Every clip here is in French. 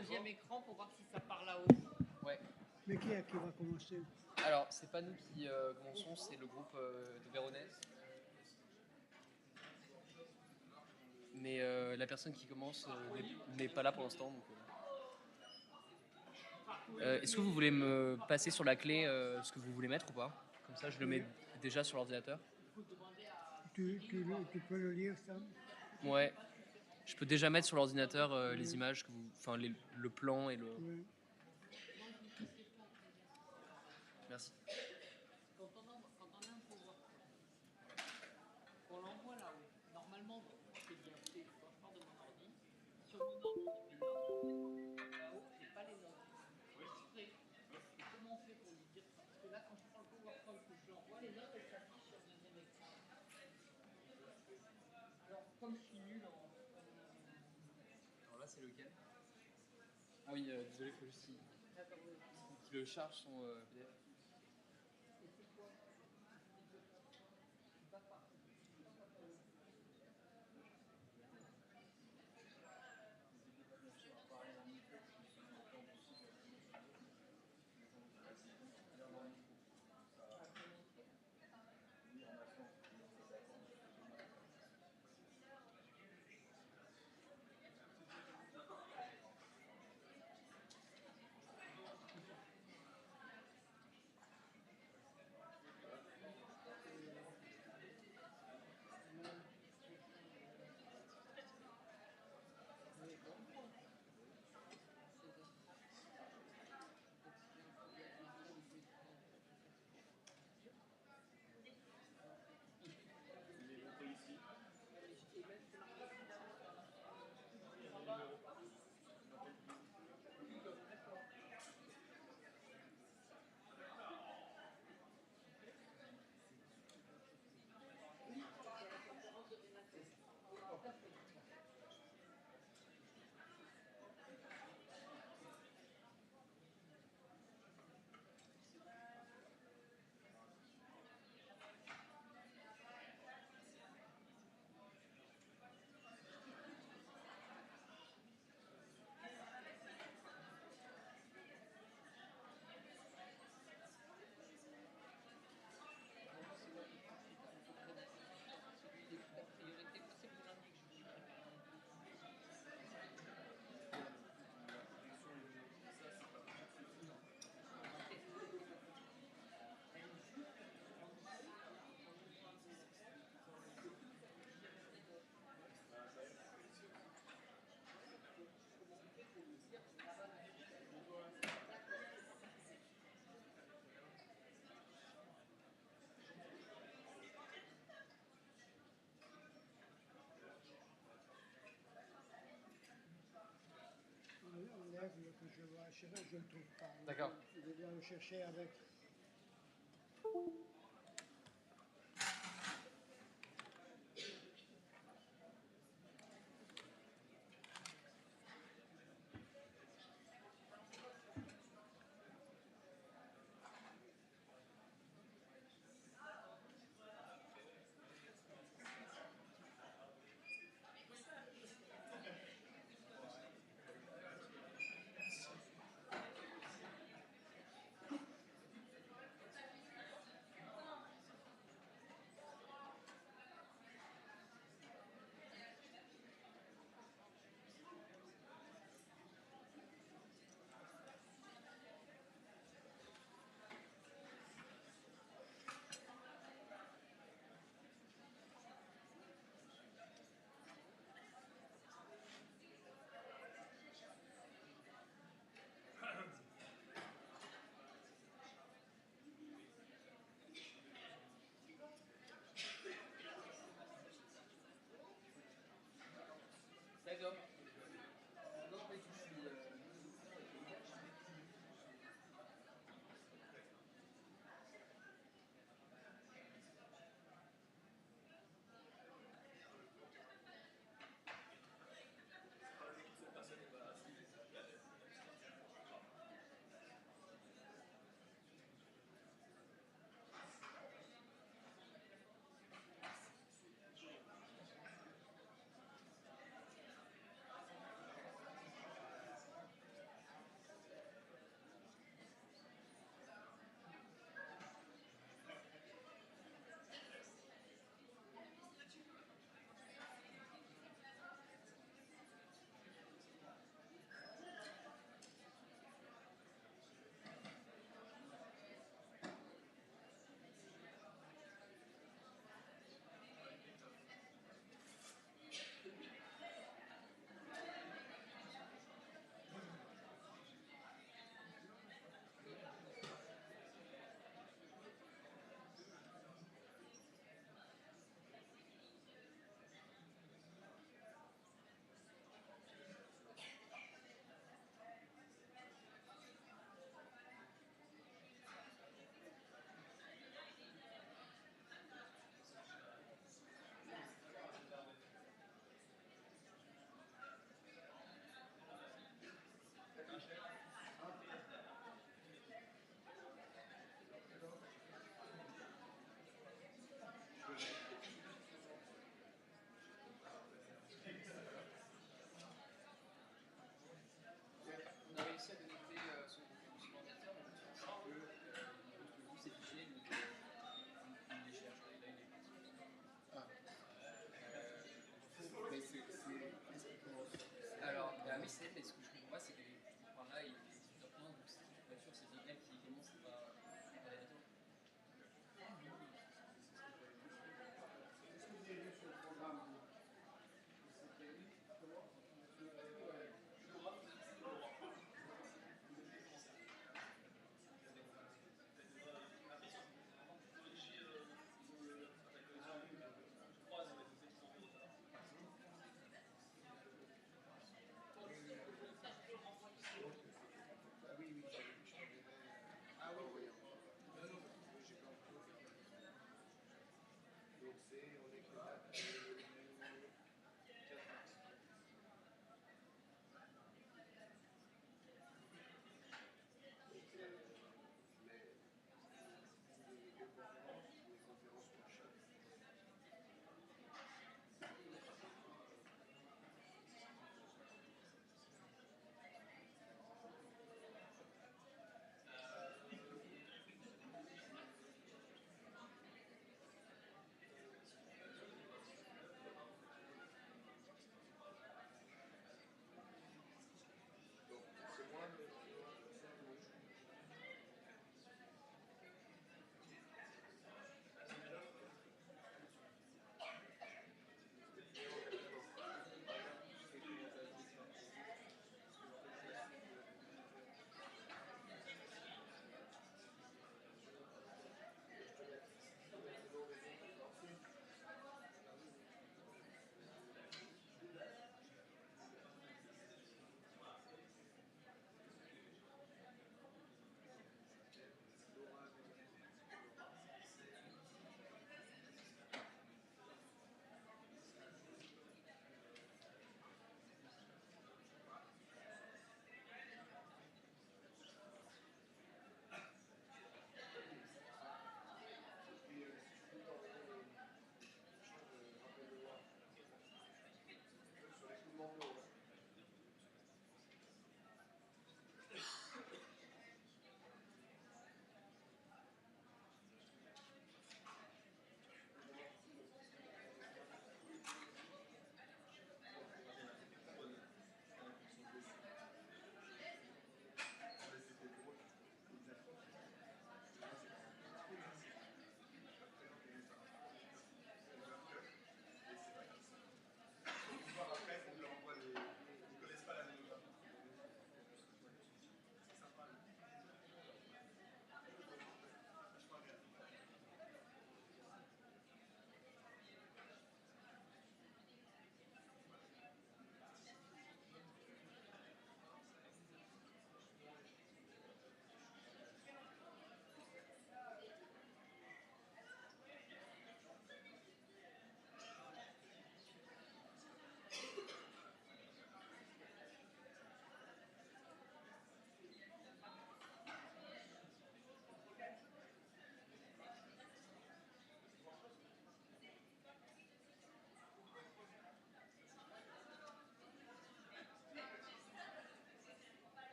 deuxième écran pour voir si ça part là-haut. Ouais. Mais qui est qui va commencer? Alors, c'est pas nous qui commençons, c'est le groupe de Veronese. Mais la personne qui commence n'est pas là pour l'instant. Est-ce que vous voulez me passer sur la clé ce que vous voulez mettre ou pas? Comme ça, je le mets déjà sur l'ordinateur. Tu peux le lire, ça? Ouais. Je peux déjà mettre sur l'ordinateur les images, que vous, enfin le plan et le... Oui. Merci. Quand on a un pouvoir, on l'envoie là-haut. Normalement, c'est bien fait. Quand je pars de mon ordi, sur mon ordi, là-haut, c'est pas les notes. Exprès. Et comment on fait pour lui dire ça? Parce que là, quand je prends le PowerPoint que je l'envoie, les notes, elles s'affichent sur le deuxième écran. Alors, comme je suis nul en... Alors là, c'est lequel? Ah oui, désolé, il faut juste qu'il le charge son PDF. Enlève le que je vois chercher, je ne le trouve pas. D'accord. Je dois le chercher avec.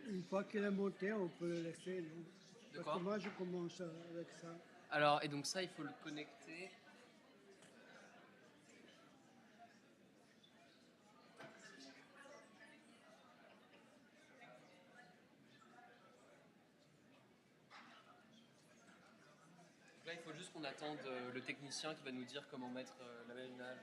Une fois qu'il est monté, on peut le laisser, non? De Parce quoi? que moi, je commence avec ça. Alors, et donc ça, il faut le connecter. Donc là, il faut juste qu'on attende le technicien qui va nous dire comment mettre l'amènage.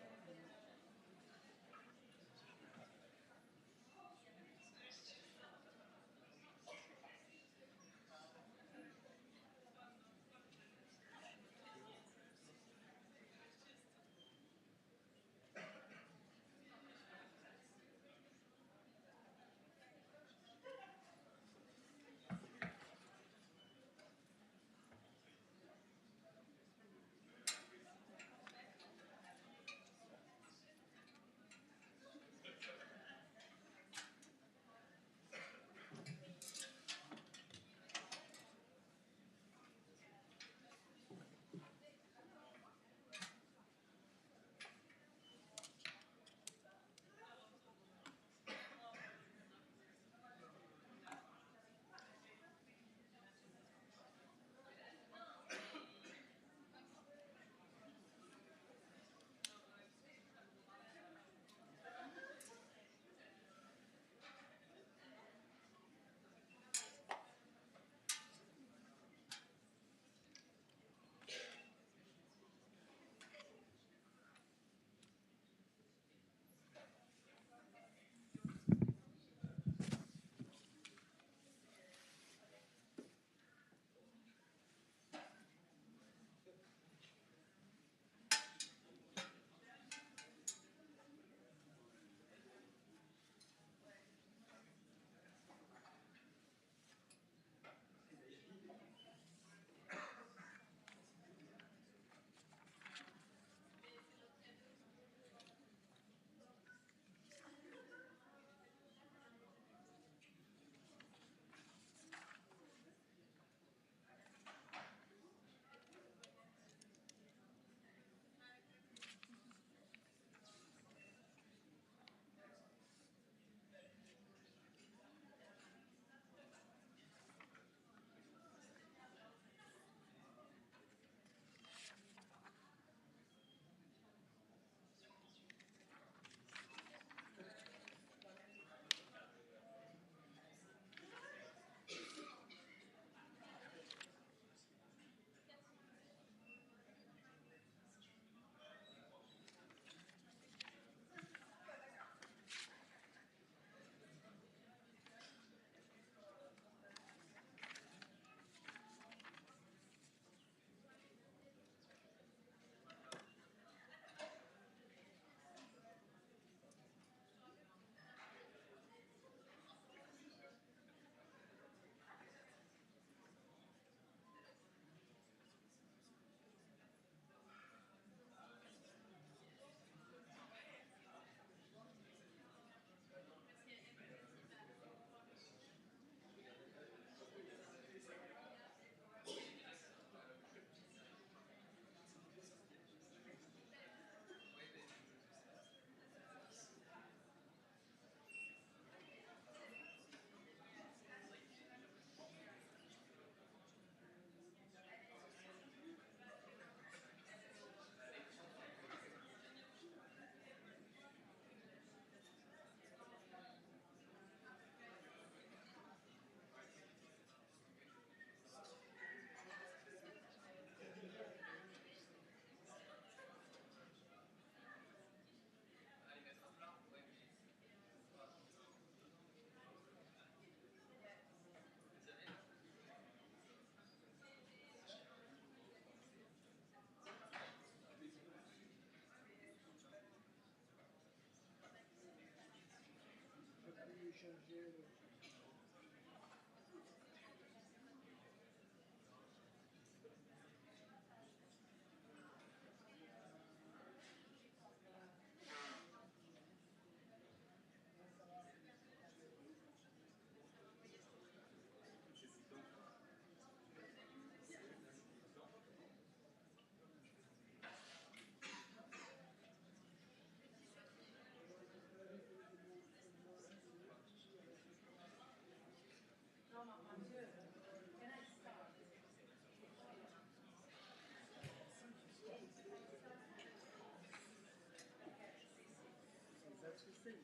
Seine.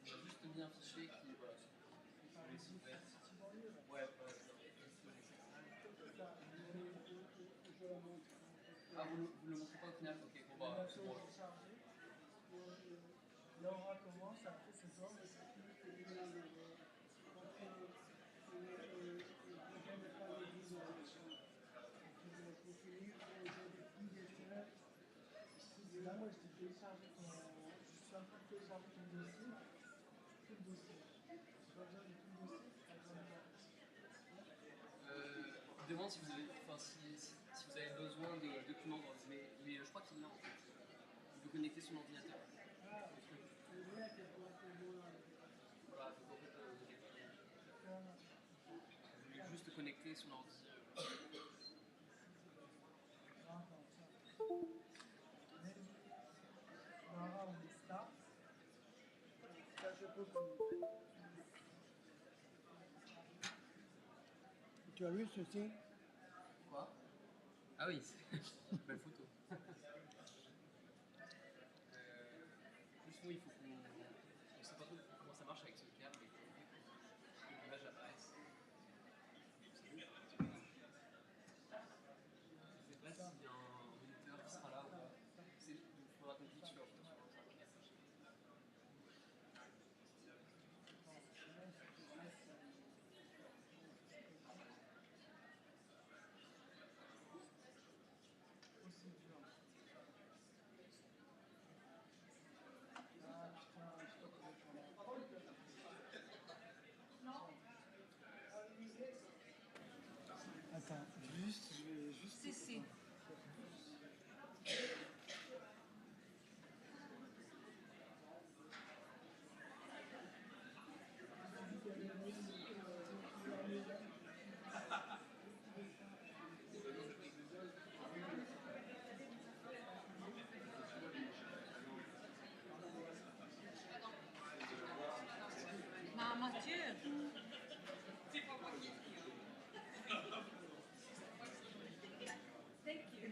On a juste mis un fichier qui, voilà, je vais s'ouvrir. Ouais, voilà, c'est ça. Ah, vous le montrez pas au final? Ok, bon bah, c'est bon. Laura commence, après c'est toi. Là, moi, je t'ai téléchargé ton. Je suis en train de télécharger ton dossier. Tout le dossier. J'ai pas besoin de tout le dossier. Pas besoin de Il demande si vous avez, enfin, si vous avez besoin de documents, mais je crois qu'il l'a en fait. Il peut connecter son ordinateur. Ah, le lien était pour moi. Voilà, donc en fait, vous voulez juste connecter son ordi. Laura, on est start. Ça, je peux connecter. Tu as vu ceci? Quoi? Ah oui, c'est belle photo. Juste nous, il faut qu'on. On sait pas trop comment ça marche avec ce câble et que l'image apparaisse. Je sais pas s'il y a un moniteur qui sera là ou pas. Il faudra qu'on clique sur. Attends, juste, je vais juste. CC. Non, Mathieu. Thank you.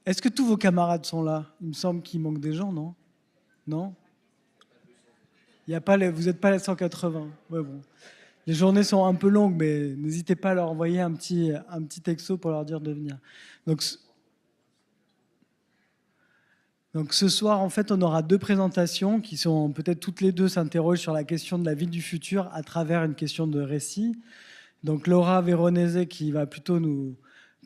Est-ce que tous vos camarades sont là? Il me semble qu'il manque des gens, non? Non? Il y a pas vous n'êtes pas les 180. Ouais, bon. Les journées sont un peu longues, mais n'hésitez pas à leur envoyer un petit texto pour leur dire de venir. Donc ce soir, en fait, on aura deux présentations qui sont peut-être toutes les deux s'interrogent sur la question de la ville du futur à travers une question de récit. Donc Laura Veronese qui va plutôt nous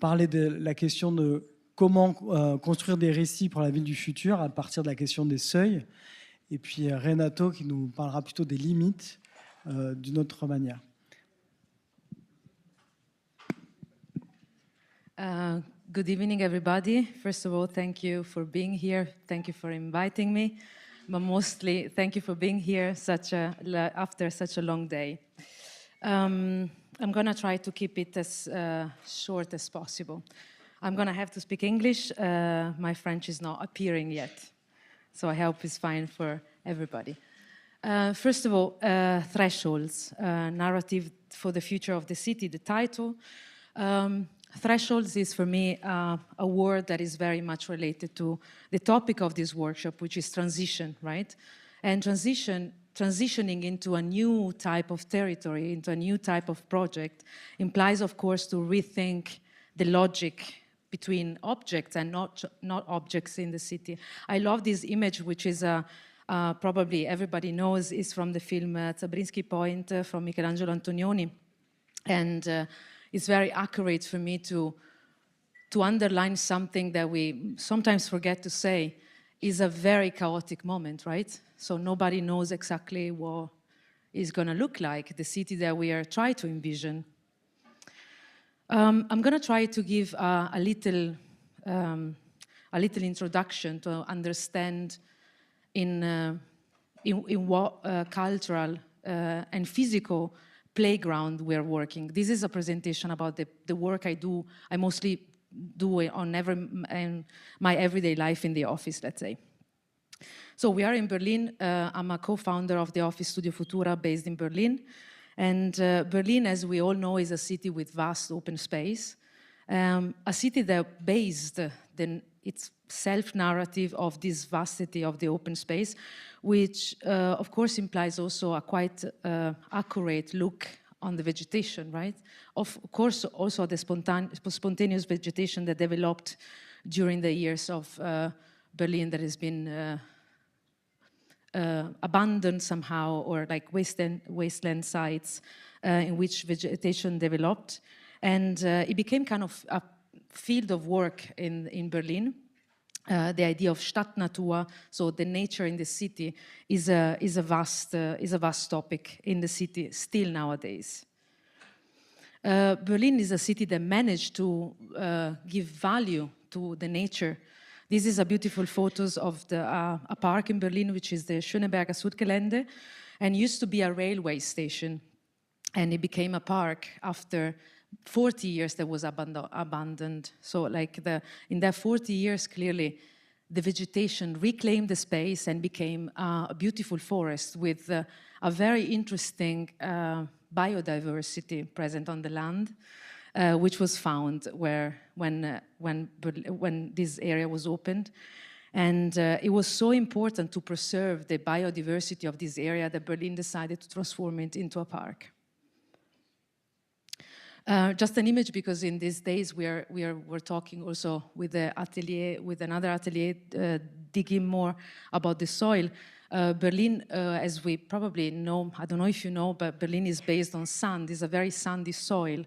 parler de la question de comment construire des récits pour la ville du futur à partir de la question des seuils. et puis Renato qui nous parlera plutôt des limites d'une autre manière. Good evening, everybody. First of all, thank you for being here. Thank you for inviting me. But mostly, thank you for being here after such a long day. I'm going to try to keep it as short as possible. I'm going to have to speak English. My French is not appearing yet, so I hope it's fine for everybody. First of all, thresholds, narrative for the future of the city, the title. Thresholds is for me a word that is very much related to the topic of this workshop, which is transition, right? And transitioning into a new type of territory, into a new type of project, implies, of course, to rethink the logic between objects and not objects in the city. I love this image, which is probably everybody knows, is from the film Zabriskie Point from Michelangelo Antonioni. And it's very accurate for me to underline something that we sometimes forget to say is a very chaotic moment, right? So nobody knows exactly what it's going to look like, the city that we are trying to envision. I'm going to try to give a little introduction to understand in what cultural and physical playground we're working. This is a presentation about the work I do. I mostly do on my everyday life in the office, let's say. So we are in Berlin. I'm a co-founder of the office studio Futura based in Berlin. And Berlin, as we all know, is a city with vast open space. A city that based its self-narrative of this vastity of the open space, which of course implies also a quite accurate look on the vegetation, right? Of course, also the spontaneous vegetation that developed during the years of Berlin that has been abandoned somehow, or like wasteland sites in which vegetation developed. And it became kind of a field of work in Berlin. The idea of Stadtnatur, so the nature in the city, is a vast topic in the city still nowadays. Berlin is a city that managed to give value to the nature. This is a beautiful photos of a park in Berlin, which is the Schöneberger Südgelände, and used to be a railway station, and it became a park after 40 years that was abandoned. So like in that 40 years, clearly the vegetation reclaimed the space and became a beautiful forest with a very interesting biodiversity present on the land, which was found when this area was opened. And it was so important to preserve the biodiversity of this area that Berlin decided to transform it into a park. Just an image, because in these days we're talking also with another atelier, digging more about the soil. Berlin, as we probably know, I don't know if you know, but Berlin is based on sand. It's a very sandy soil,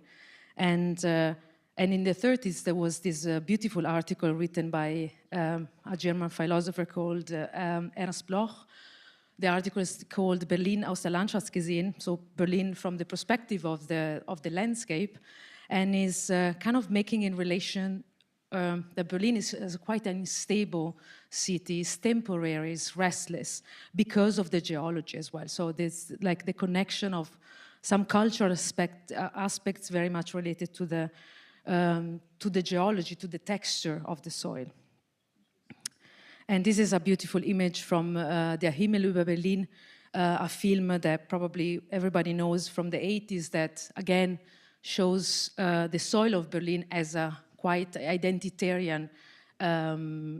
and in the 30s there was this beautiful article written by a German philosopher called Ernst Bloch. The article is called Berlin aus der Landschaft gesehen, so Berlin from the perspective of the landscape, and is kind of making in relation that Berlin is quite an unstable city, it's temporary, it's restless because of the geology as well. So there's like the connection of some cultural aspects very much related to the geology, to the texture of the soil. And this is a beautiful image from Der Himmel über Berlin, a film that probably everybody knows from the 80s that, again, shows the soil of Berlin as a quite identitarian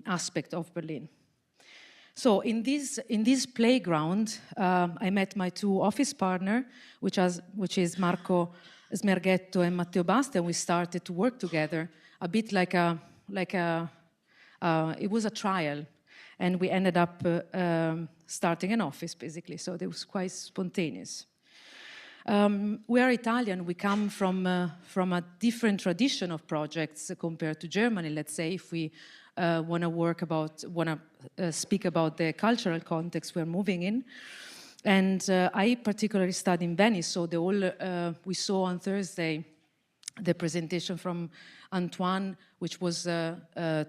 aspect of Berlin. So in this playground, I met my two office partners, which is Marco Smerghetto and Matteo Basta, and we started to work together, a bit like it was a trial, and we ended up starting an office, basically, so it was quite spontaneous. We are Italian. We come from a different tradition of projects compared to Germany. Let's say if we want to speak about the cultural context we're moving in. And I particularly study in Venice, so we saw on Thursday the presentation from Antoine, which was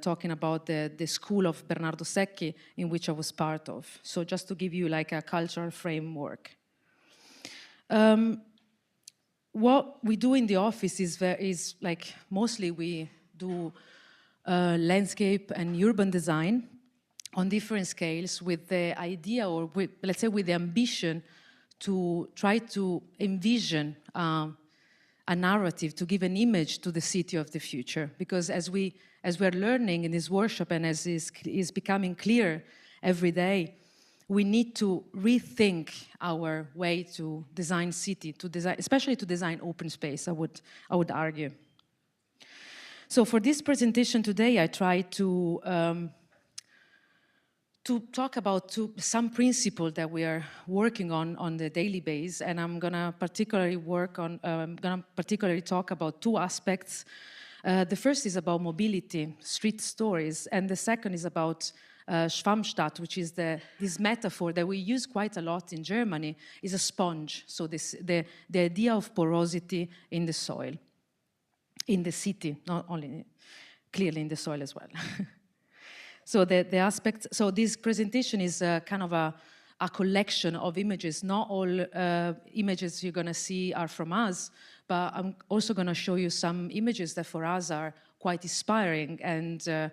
talking about the school of Bernardo Secchi, in which I was part of. So just to give you like a cultural framework. What we do in the office is like mostly we do landscape and urban design on different scales with the idea, or let's say with the ambition, to try to envision a narrative, to give an image to the city of the future. Because as we're learning in this workshop, and as is becoming clear every day, we need to rethink our way to design city, especially to design open space, I would argue. So for this presentation today, I tried to talk about some principles that we are working on the daily basis, and I'm gonna particularly talk about two aspects. The first is about mobility, street stories, and the second is about Schwammstadt, which is this metaphor that we use quite a lot in Germany, is a sponge. So the idea of porosity in the soil, in the city, not only clearly in the soil as well. So the aspect. So this presentation is kind of a collection of images. Not all images you're going to see are from us, but I'm also going to show you some images that for us are quite inspiring, and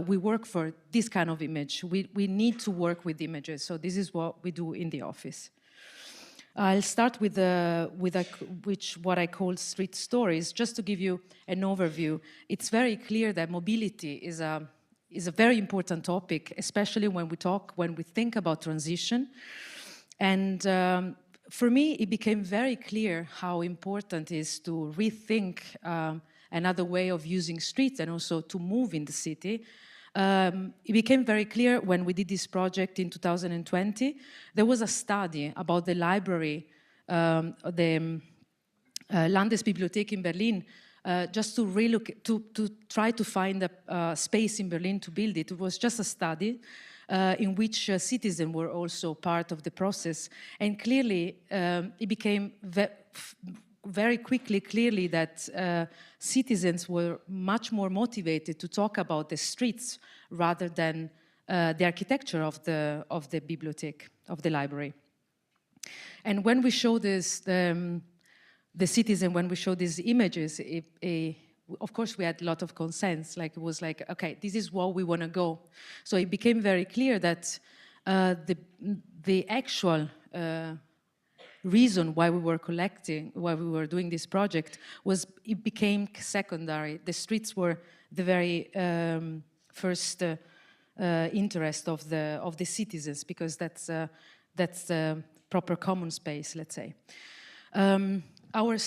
we work for this kind of image. We need to work with images, so this is what we do in the office. I'll start with what I call street stories, just to give you an overview. It's very clear that mobility is a very important topic, especially when we think about transition. And for me, it became very clear how important it is to rethink another way of using streets and also to move in the city. It became very clear when we did this project in 2020. There was a study about the library, the Landesbibliothek in Berlin, just to try to find a space in Berlin to build it. It was just a study in which citizens were also part of the process. And clearly, it became very quickly clearly that citizens were much more motivated to talk about the streets rather than the architecture of the bibliothèque, of the library. And when we show this, the citizen, when we show these images, of course we had a lot of consents. Like it was like, okay, this is where we want to go. So it became very clear that the actual reason why we were doing this project it became secondary. The streets were the very first interest of the citizens, because that's proper common space, let's say. Our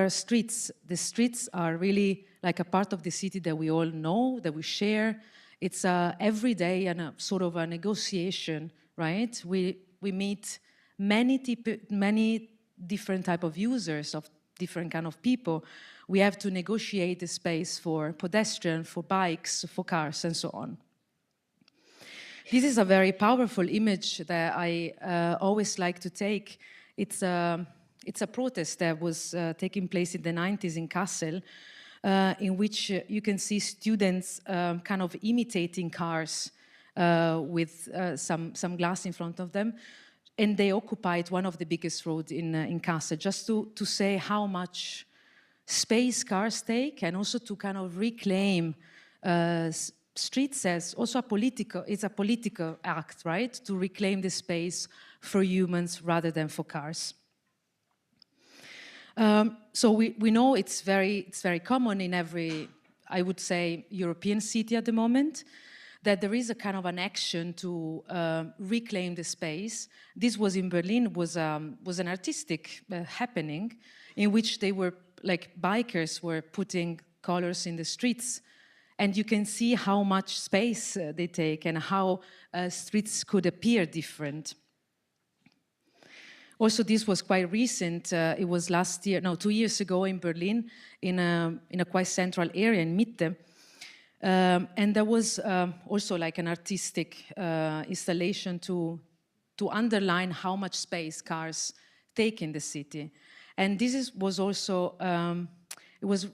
streets, the streets are really like a part of the city that we all know, that we share. It's every day and a sort of a negotiation, right? We meet many different type of users, of different kind of people. We have to negotiate the space for pedestrians, for bikes, for cars, and so on. This is a very powerful image that I always like to take. It's a protest that was taking place in the 90s in Kassel, in which you can see students kind of imitating cars with some glass in front of them. And they occupied one of the biggest roads in Kassel, just to say how much space cars take, and also to kind of reclaim streets as also it's a political act, right? To reclaim the space for humans rather than for cars. So we know it's very common in every, I would say, European city at the moment, that there is a kind of an action to reclaim the space. This was in Berlin, was an artistic happening in which they were, like, bikers were putting colors in the streets, and you can see how much space they take and how streets could appear different. Also, this was quite recent. It was 2 years ago in Berlin, in a quite central area in Mitte. And there was also like an artistic installation to underline how much space cars take in the city. And this was also, it was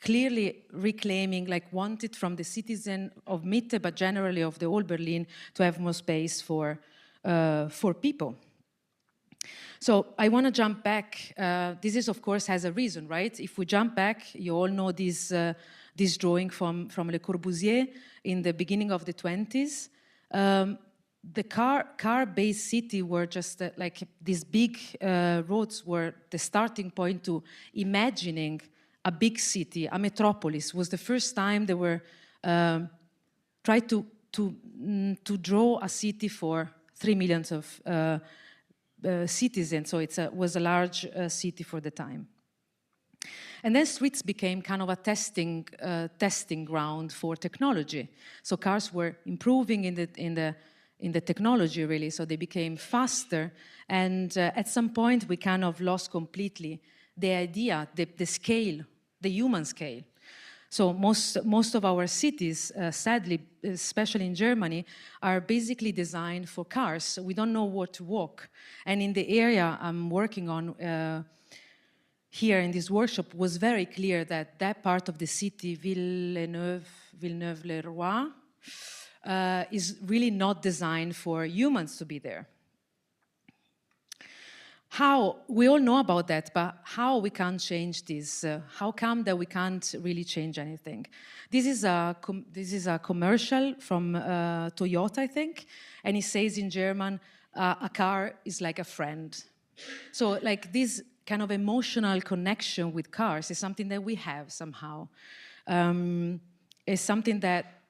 clearly reclaiming, like wanted from the citizen of Mitte, but generally of the whole Berlin, to have more space for people. So I want to jump back. This is, of course, has a reason, right? If we jump back, you all know this drawing from Le Corbusier in the beginning of the 20s. The car-based city were just like these big roads were the starting point to imagining a big city, a metropolis. Was the first time they were tried to draw a city for 3 million of citizens, so it was a large city for the time. And then streets became kind of a testing ground for technology. So cars were improving in the technology, really, so they became faster. And at some point, we kind of lost completely the idea, the scale, the human scale. So most of our cities, sadly, especially in Germany, are basically designed for cars. So we don't know where to walk. And in the area I'm working on here in this workshop was very clear that that part of the city, Villeneuve-le-Roi, is really not designed for humans to be there. How, we all know about that, but how we can't change this? How come that we can't really change anything? This is a commercial from Toyota, I think, and it says in German, a car is like a friend. So like this kind of emotional connection with cars is something that we have somehow. It's something that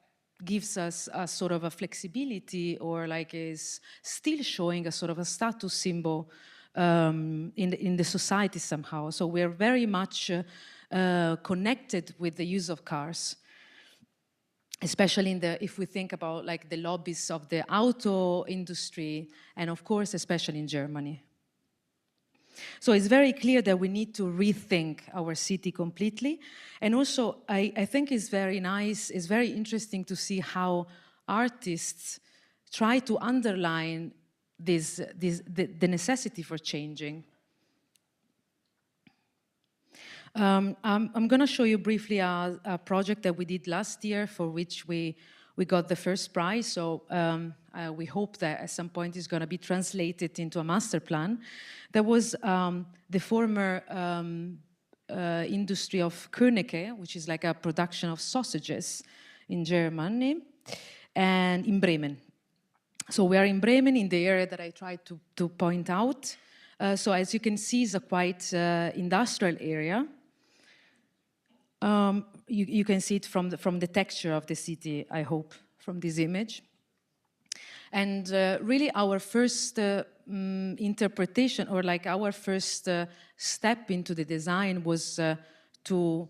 gives us a sort of a flexibility, or like is still showing a sort of a status symbol in the society somehow. So we're very much connected with the use of cars, especially if we think about like the lobbies of the auto industry, and of course, especially in Germany. So it's very clear that we need to rethink our city completely. And also, I think it's very nice, it's very interesting to see how artists try to underline the necessity for changing. I'm going to show you briefly a project that we did last year, for which we got the first prize. So we hope that at some point it's going to be translated into a master plan. There was the former industry of Königke, which is like a production of sausages in Germany, and in Bremen. So we are in Bremen, in the area that I tried to point out. So as you can see, it's a quite industrial area. You can see it from the texture of the city, I hope, from this image. And really our first interpretation, or like our first step into the design, was to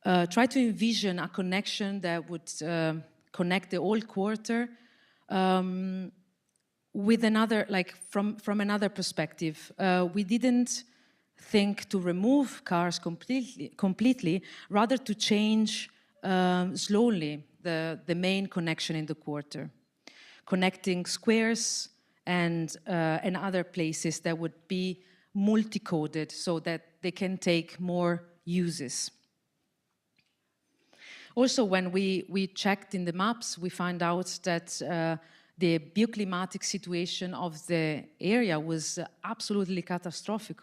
try to envision a connection that would connect the old quarter with another, like from another perspective. We didn't think to remove cars completely, rather to change slowly the main connection in the quarter, connecting squares and other places that would be multi-coded so that they can take more uses. Also, when we checked in the maps, we found out that the bioclimatic situation of the area was absolutely catastrophic.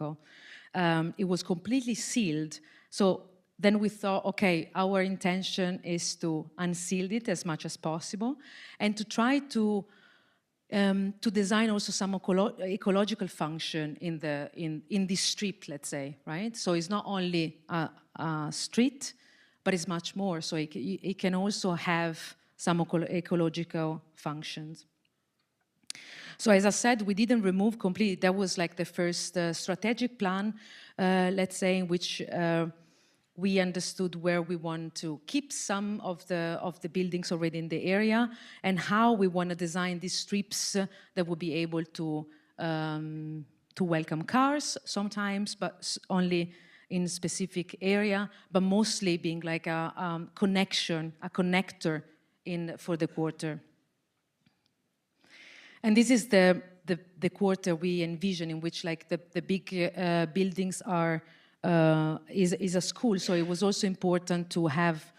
It was completely sealed. So then we thought, okay, our intention is to unseal it as much as possible, and to try to design also some ecological function in this strip, let's say, right? So it's not only a street, but it's much more. So it can also have some ecological functions. So as I said, we didn't remove completely. That was like the first strategic plan, let's say, in which we understood where we want to keep some of the buildings already in the area, and how we want to design these strips that would be able to welcome cars sometimes, but only in specific area, but mostly being like a connection, a connector for the quarter. And this is the quarter we envision, in which like the big buildings are is a school. So it was also important to have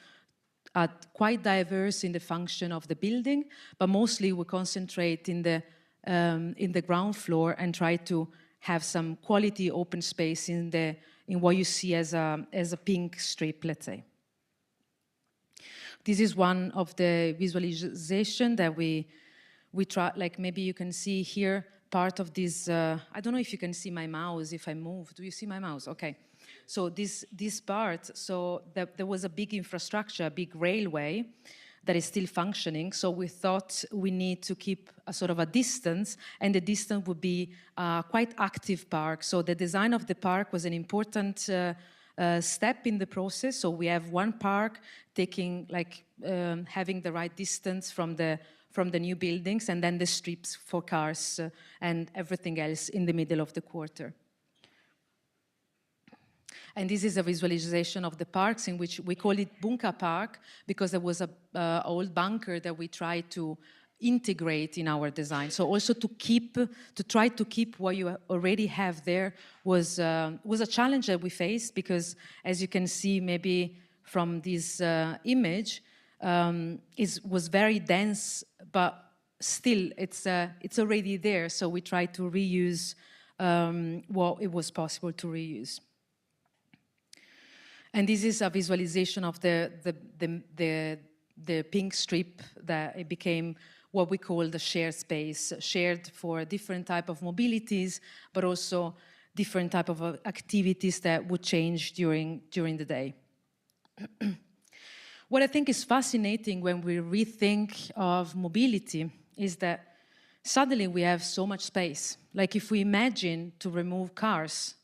quite diverse in the function of the building, but mostly we concentrate in the ground floor and try to have some quality open space in what you see as a pink strip, let's say. This is one of the visualization that we try, like maybe you can see here part of this, I don't know if you can see my mouse if I move. Do you see my mouse? Okay. So this part, so there was a big infrastructure, a big railway that is still functioning. So we thought we need to keep a sort of a distance, and the distance would be a quite active park. So the design of the park was an important step in the process. So we have one park taking like having the right distance from the new buildings, and then the strips for cars and everything else in the middle of the quarter. And this is a visualization of the parks, in which we call it Bunker Park, because there was a old bunker that we tried to integrate in our design. So also to try to keep what you already have there was a challenge that we faced, because as you can see maybe from this image, was very dense, but still it's already there. So we tried to reuse what it was possible to reuse. And this is a visualization of the pink strip that it became what we call the shared space, shared for different type of mobilities, but also different type of activities that would change during the day. What I think is fascinating when we rethink of mobility is that suddenly we have so much space. Like if we imagine to remove cars,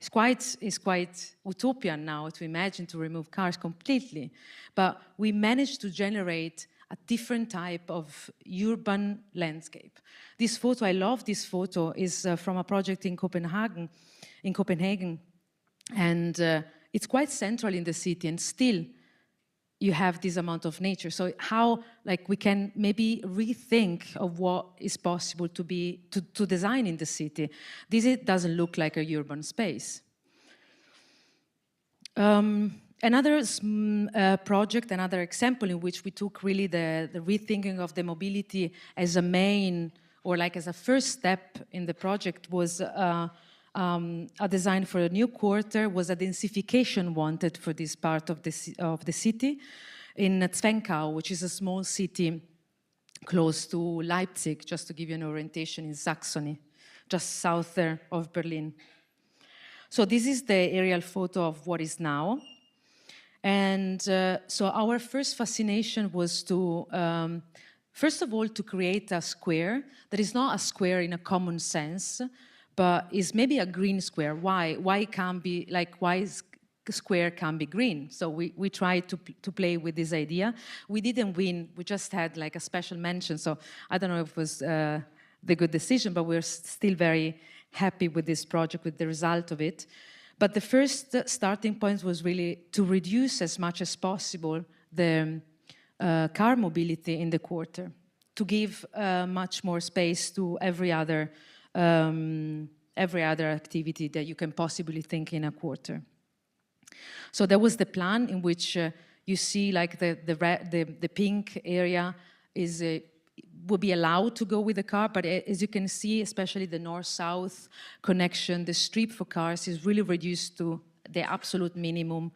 it's quite utopian now to imagine to remove cars completely, but we managed to generate a different type of urban landscape. This photo, I love this photo, is from a project in Copenhagen, and it's quite central in the city, and still you have this amount of nature. So how, like, we can maybe rethink of what is possible to design in the city. It doesn't look like a urban space. Another project, another example in which we took really the rethinking of the mobility as a main, or like as a first step in the project, was a design for a new quarter, was a densification wanted for this part of the city in Zwenkau, which is a small city close to Leipzig, just to give you an orientation, in Saxony, just south there of Berlin. So this is the aerial photo of what is now. And so our first fascination was to, first of all, to create a square that is not a square in a common sense, but is maybe a green square. Why? Why can't be, like, why square can be green? So we tried to play with this idea. We didn't win. We just had like a special mention. So I don't know if it was the good decision, but we're still very happy with this project, with the result of it. But the first starting point was really to reduce as much as possible the car mobility in the quarter, to give much more space to every other activity that you can possibly think in a quarter. So that was the plan, in which you see like the pink area would be allowed to go with the car, but as you can see, especially the north-south connection, the strip for cars is really reduced to the absolute minimum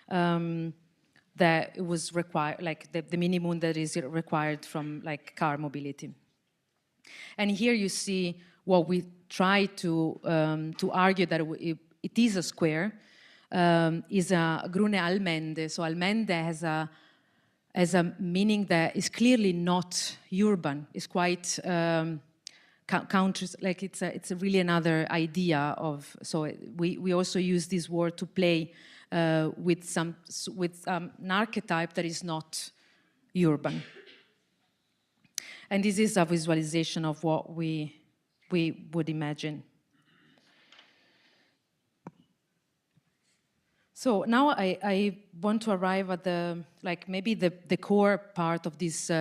that it was required, like the minimum that is required from like car mobility. And here you see what we try to argue, that it is a square, is a grüne Allmende. So Allmende has a meaning that is clearly not urban. It's quite country, like it's really another idea of. So we also use this word to play with an archetype that is not urban. And this is a visualization of what we would imagine. So now I want to arrive at the, like maybe the core part of this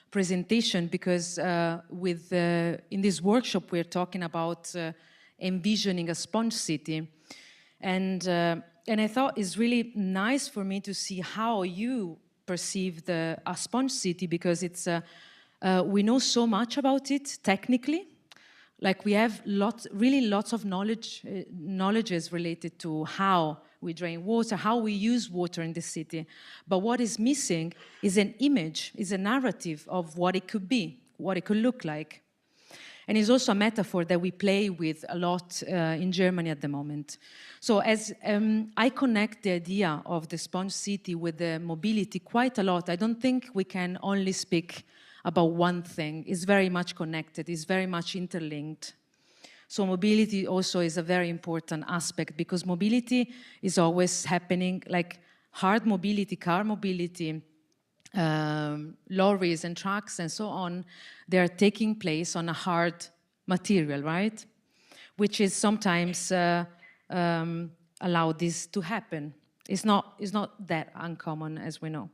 presentation, because in this workshop we're talking about envisioning a sponge city. And I thought it's really nice for me to see how you perceive a sponge city, because it's, we know so much about it technically. Like we have really lots of knowledges related to how we drain water, how we use water in the city. But what is missing is an image, is a narrative of what it could be, what it could look like. And it's also a metaphor that we play with a lot in Germany at the moment. So as I connect the idea of the sponge city with the mobility quite a lot, I don't think we can only speak about one thing. It's very much connected, it's very much interlinked. So mobility also is a very important aspect, because mobility is always happening, like hard mobility, car mobility, lorries and trucks and so on, they're taking place on a hard material, right? Which is sometimes allow this to happen. It's not that uncommon, as we know.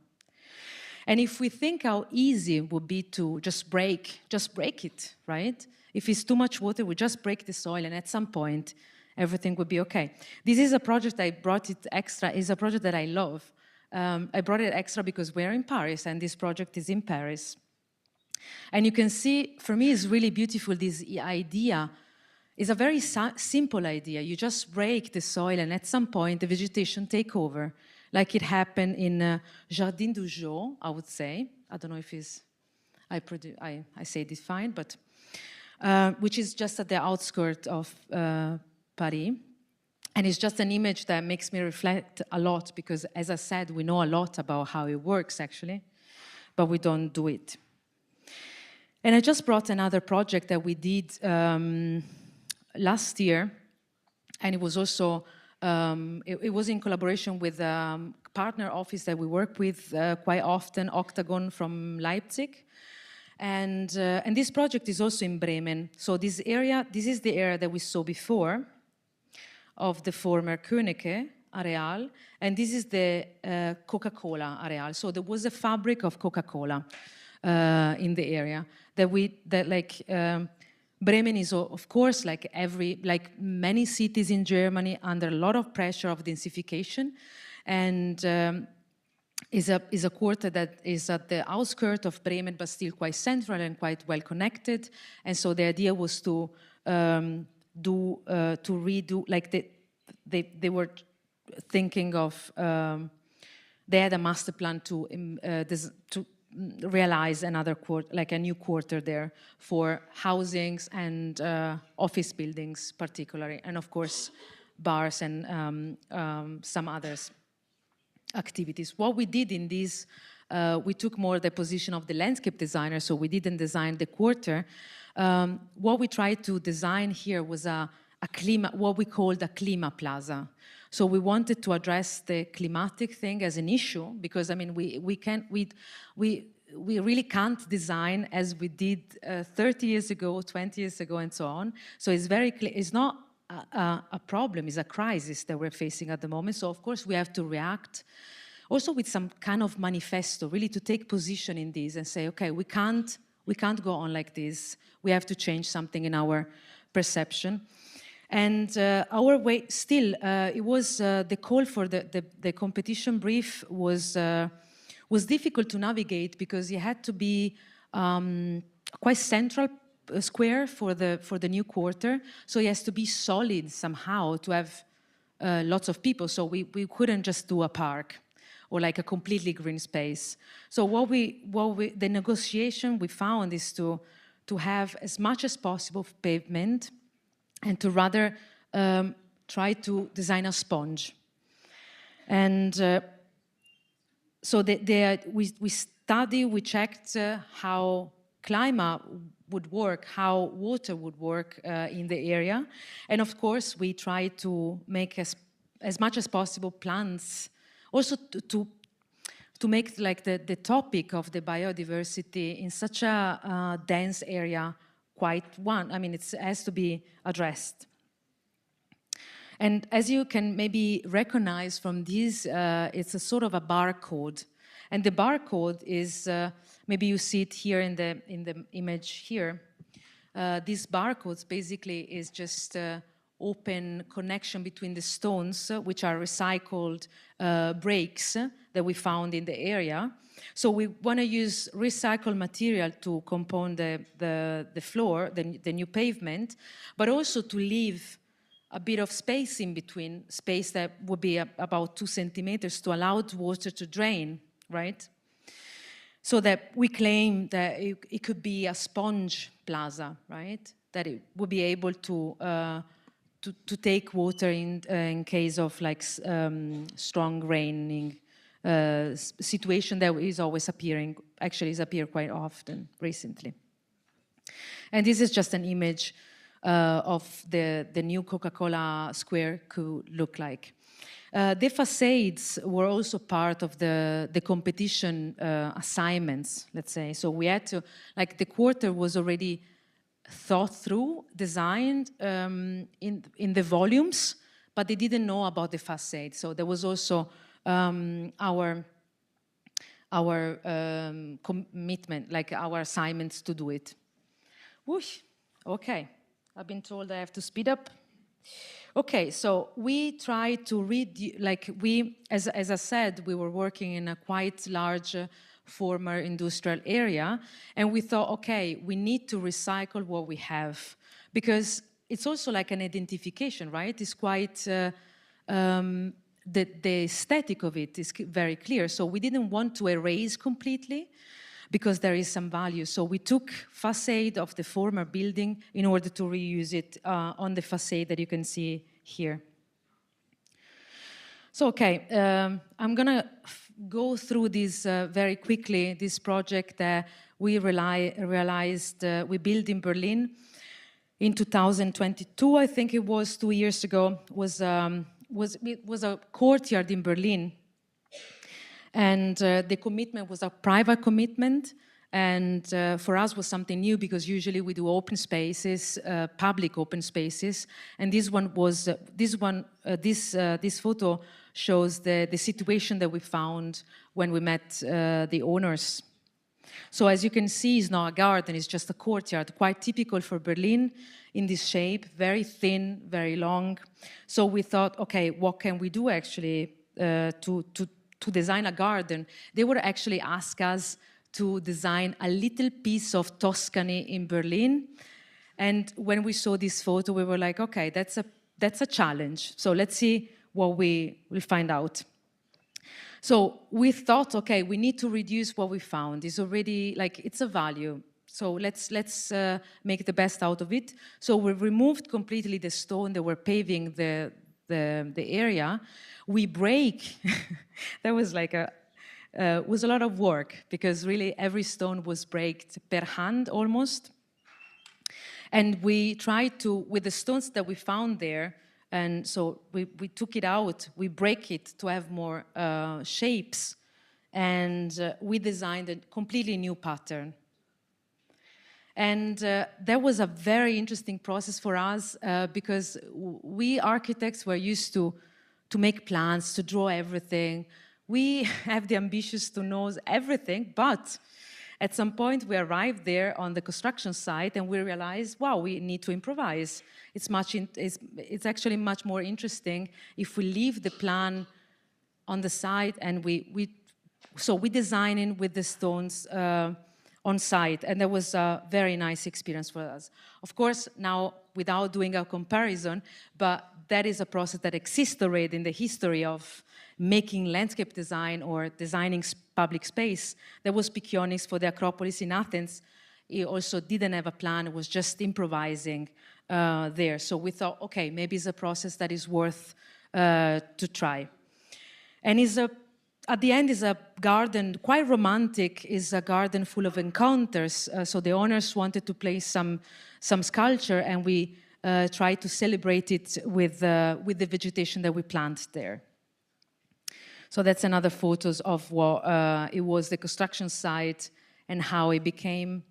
And if we think how easy it would be to just break it, right? If it's too much water, we just break the soil, and at some point, everything would be okay. This is a project, I brought it extra, is a project that I love. I brought it extra because we're in Paris, and this project is in Paris. And you can see, for me, it's really beautiful, this idea. It's a very simple idea. You just break the soil, and at some point, the vegetation take over, like it happened in Jardin du Jour, I would say. I don't know if it's, I say this fine, but which is just at the outskirts of Paris. And it's just an image that makes me reflect a lot, because, as I said, we know a lot about how it works, actually, but we don't do it. And I just brought another project that we did last year, and it was also, it was in collaboration with a partner office that we work with quite often, Octagon from Leipzig. And this project is also in Bremen. So this is the area that we saw before, of the former Königke Areal, and this is the Coca-Cola Areal. So there was a fabric of Coca-Cola in the area Bremen is, of course, like many cities in Germany, under a lot of pressure of densification, and is a quarter that is at the outskirts of Bremen, but still quite central and quite well connected. And so the idea was to redo, like they were thinking of, they had a master plan to realize another quarter, like a new quarter there for housings and office buildings particularly, and of course bars and some others activities. What we did in this, we took more the position of the landscape designer, so we didn't design the quarter. What we tried to design here was what we called a Klima Plaza. So we wanted to address the climatic thing as an issue, because I mean we really can't design as we did 30 years ago, 20 years ago, and so on. So it's very clear. It's not a problem. It's a crisis that we're facing at the moment. So of course we have to react, also with some kind of manifesto, really to take position in this and say, okay, we can't go on like this. We have to change something in our perception. And our way, still, it was the call for the competition brief was difficult to navigate, because you had to be quite central square for the new quarter. So it has to be solid somehow to have lots of people. So we couldn't just do a park or like a completely green space. So the negotiation we found is to have as much as possible pavement, and to rather try to design a sponge. And so we checked how climate would work, how water would work in the area. And of course, we tried to make as much as possible plans, also to make like the topic of the biodiversity in such a dense area it has to be addressed. And as you can maybe recognize from these, it's a sort of a barcode. And the barcode is, maybe you see it here in the image here. These barcodes basically is just open connection between the stones, which are recycled breaks that we found in the area. So we want to use recycled material to compound the floor, the new pavement, but also to leave a bit of space in between, space that would be about 2 centimeters to allow the water to drain, right? So that we claim that it could be a sponge plaza, right? That it would be able to take water in case of like strong raining situation that is always appearing, actually is appear quite often recently. And this is just an image of the new Coca-Cola Square could look like. The facades were also part of the competition assignments, let's say. So we had to, like the quarter was already thought through, designed in the volumes, but they didn't know about the facade. So there was also our commitment, like our assignments to do it. Whoosh, okay, I've been told I have to speed up. Okay, so we try to read, like as I said, we were working in a quite large former industrial area, and we thought, okay, we need to recycle what we have, because it's also like an identification, right? It's quite, the aesthetic of it is very clear. So we didn't want to erase completely, because there is some value. So we took facade of the former building in order to reuse it on the facade that you can see here. So, okay, I'm gonna go through this very quickly, this project that we realized we built in Berlin in 2022, I think it was 2 years ago, it was a courtyard in Berlin. And the commitment was a private commitment, and for us was something new, because usually we do open spaces, public open spaces, and this one was this photo shows the situation that we found when we met the owners. So as you can see, it's not a garden; it's just a courtyard, quite typical for Berlin in this shape, very thin, very long. So we thought, okay, what can we do actually to design a garden? They would actually ask us to design a little piece of Tuscany in Berlin. And when we saw this photo, we were like, okay, that's a challenge. So let's see what we will find out. So we thought, okay, we need to reduce what we found. It's already, like, it's a value. So let's make the best out of it. So we removed completely the stone that were paving the area. We break, that was like was a lot of work, because really every stone was braked per hand almost. And we tried to, with the stones that we found there, and so we took it out, we break it to have more shapes, and we designed a completely new pattern. And that was a very interesting process for us, because we architects were used to make plans, to draw everything. We have the ambitions to know everything, but at some point we arrived there on the construction site and we realized, wow, we need to improvise. It's actually much more interesting if we leave the plan on the site, and so we design it with the stones on site, and that was a very nice experience for us. Of course, now without doing a comparison, but that is a process that exists already in the history of making landscape design or designing public space. There was Pikionis for the Acropolis in Athens. He also didn't have a plan, it was just improvising there. So we thought, okay, maybe it's a process that is worth to try. And at the end is a garden, quite romantic, is a garden full of encounters. So the owners wanted to place some sculpture, and we tried to celebrate it with the vegetation that we planted there. So that's another photos of what it was, the construction site, and how it became.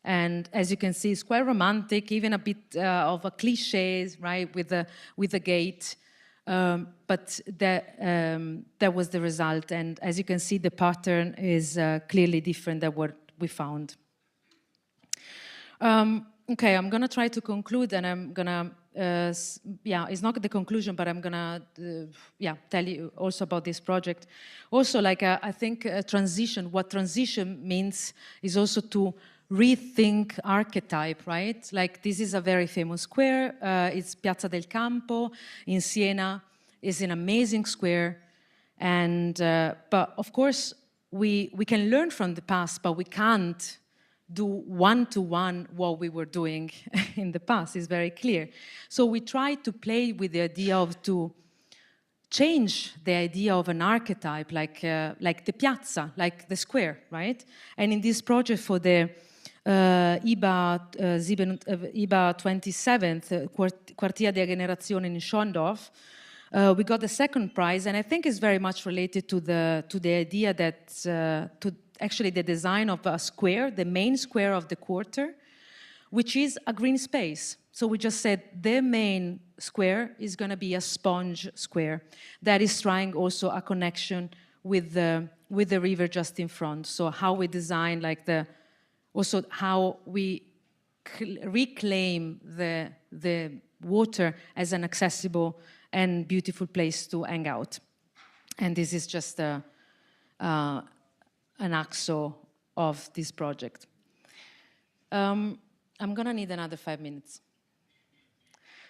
And as you can see, it's quite romantic, even a bit of a cliché, right, with the gate. But that was the result. And as you can see, the pattern is clearly different than what we found. Okay, I'm gonna try to conclude, and I'm gonna, yeah, it's not the conclusion, but I'm gonna, tell you also about this project. Also, like, I think transition, what transition means is also to rethink archetype, right? Like, this is a very famous square, it's Piazza del Campo in Siena. It's an amazing square, and, but of course, we can learn from the past, but we can't do one-to-one what we were doing in the past. Is very clear. So we try to play with the idea of to change the idea of an archetype, like the piazza, like the square, right? And in this project for the IBA 27th Quartier der Generation in Schondorf, we got the second prize, and I think it's very much related to the idea that actually the design of a square, the main square of the quarter, which is a green space. So we just said the main square is going to be a sponge square that is trying also a connection with the river just in front. So how we design, like also how we reclaim the water as an accessible and beautiful place to hang out. And this is just an axo of this project. I'm gonna need another 5 minutes.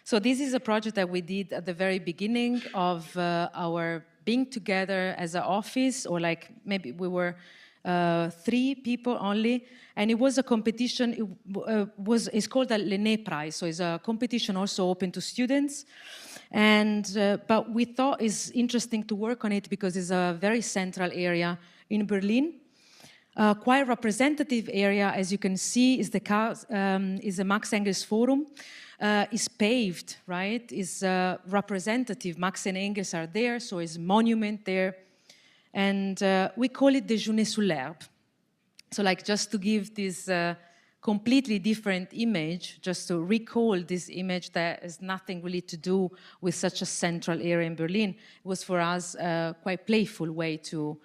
So this is a project that we did at the very beginning of our being together as an office, or like maybe we were 3 people only, and it was a competition. It's called the Lenné Prize, so it's a competition also open to students. And but we thought it's interesting to work on it because it's a very central area in Berlin. Quite representative area, as you can see, is the Max Engels Forum. Is paved, right? Is representative. Max and Engels are there, so is monument there. And we call it Déjeuner sous l'herbe. So like just to give this completely different image, just to recall this image that has nothing really to do with such a central area in Berlin, it was for us a quite playful way to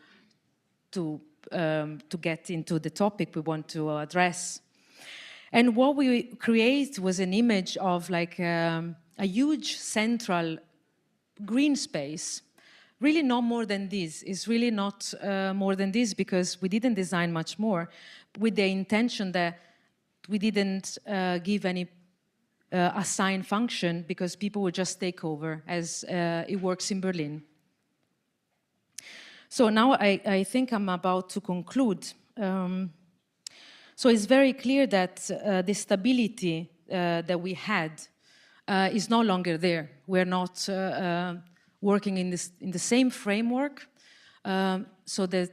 get into the topic we want to address. And what we created was an image of like a huge central green space. Really not more than this. It's really not more than this because we didn't design much more with the intention that we didn't give any assigned function because people would just take over as it works in Berlin. So now I think I'm about to conclude. So it's very clear that the stability that we had is no longer there. We're not working in the same framework, so that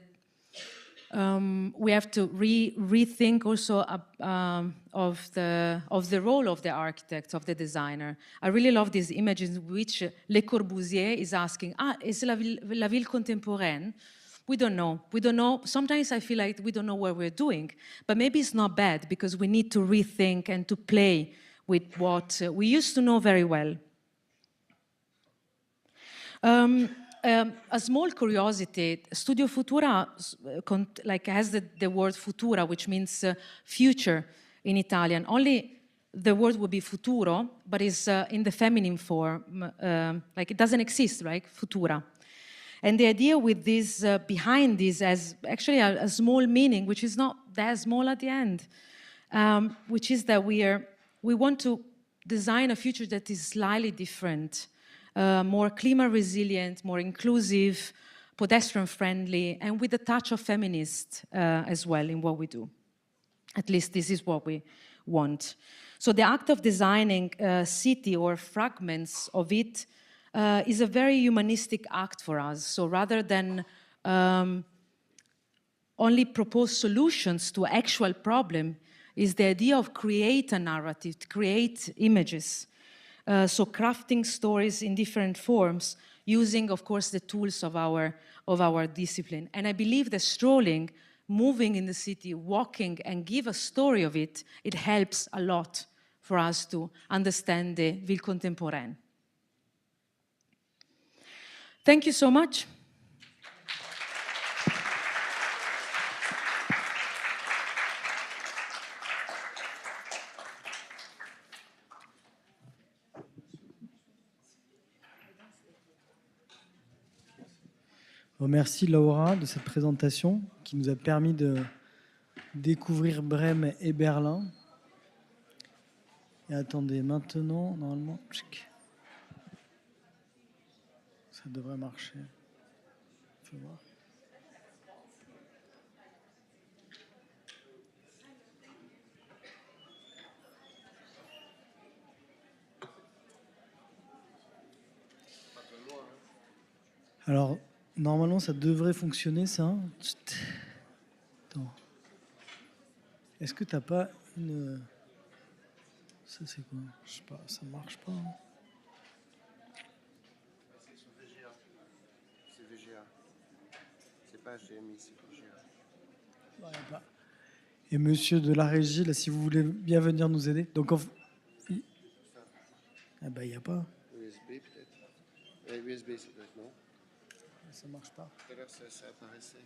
we have to rethink also of the role of the architect, of the designer. I really love these images in which Le Corbusier is asking, is la ville contemporaine? We don't know. We don't know. Sometimes I feel like we don't know what we're doing, but maybe it's not bad because we need to rethink and to play with what we used to know very well. A small curiosity, Studio Futura has the word Futura, which means future in Italian. Only the word would be futuro, but it's in the feminine form, like it doesn't exist, right? Futura. And the idea with this, behind this, as actually a small meaning, which is not that small at the end, which is that we want to design a future that is slightly different, more climate resilient, more inclusive, pedestrian friendly, and with a touch of feminist as well in what we do. At least this is what we want. So the act of designing a city or fragments of it is a very humanistic act for us. So rather than only propose solutions to actual problem, is the idea of create a narrative, to create images. So crafting stories in different forms, using, of course, the tools of our discipline. And I believe that strolling moving in the city, walking, and give a story of it, it helps a lot for us to understand the ville contemporaine. Thank you so much. Merci Laura de cette présentation qui nous a permis de découvrir Brême et Berlin. Et attendez, maintenant, normalement, ça devrait marcher. Fais voir. Alors, normalement, ça devrait fonctionner, ça. Attends. Est-ce que t'as pas une... Ça, c'est quoi? Je sais pas, ça marche pas. Hein. C'est sur VGA. C'est VGA. C'est pas HDMI, c'est VGA. Non, y a pas. Et monsieur de la régie, là, si vous voulez bien venir nous aider. Donc, ah bah, il n'y a pas. USB, peut-être. USB, c'est peut-être, non? Ça marche pas. Tout à l'heure, ça apparaissait.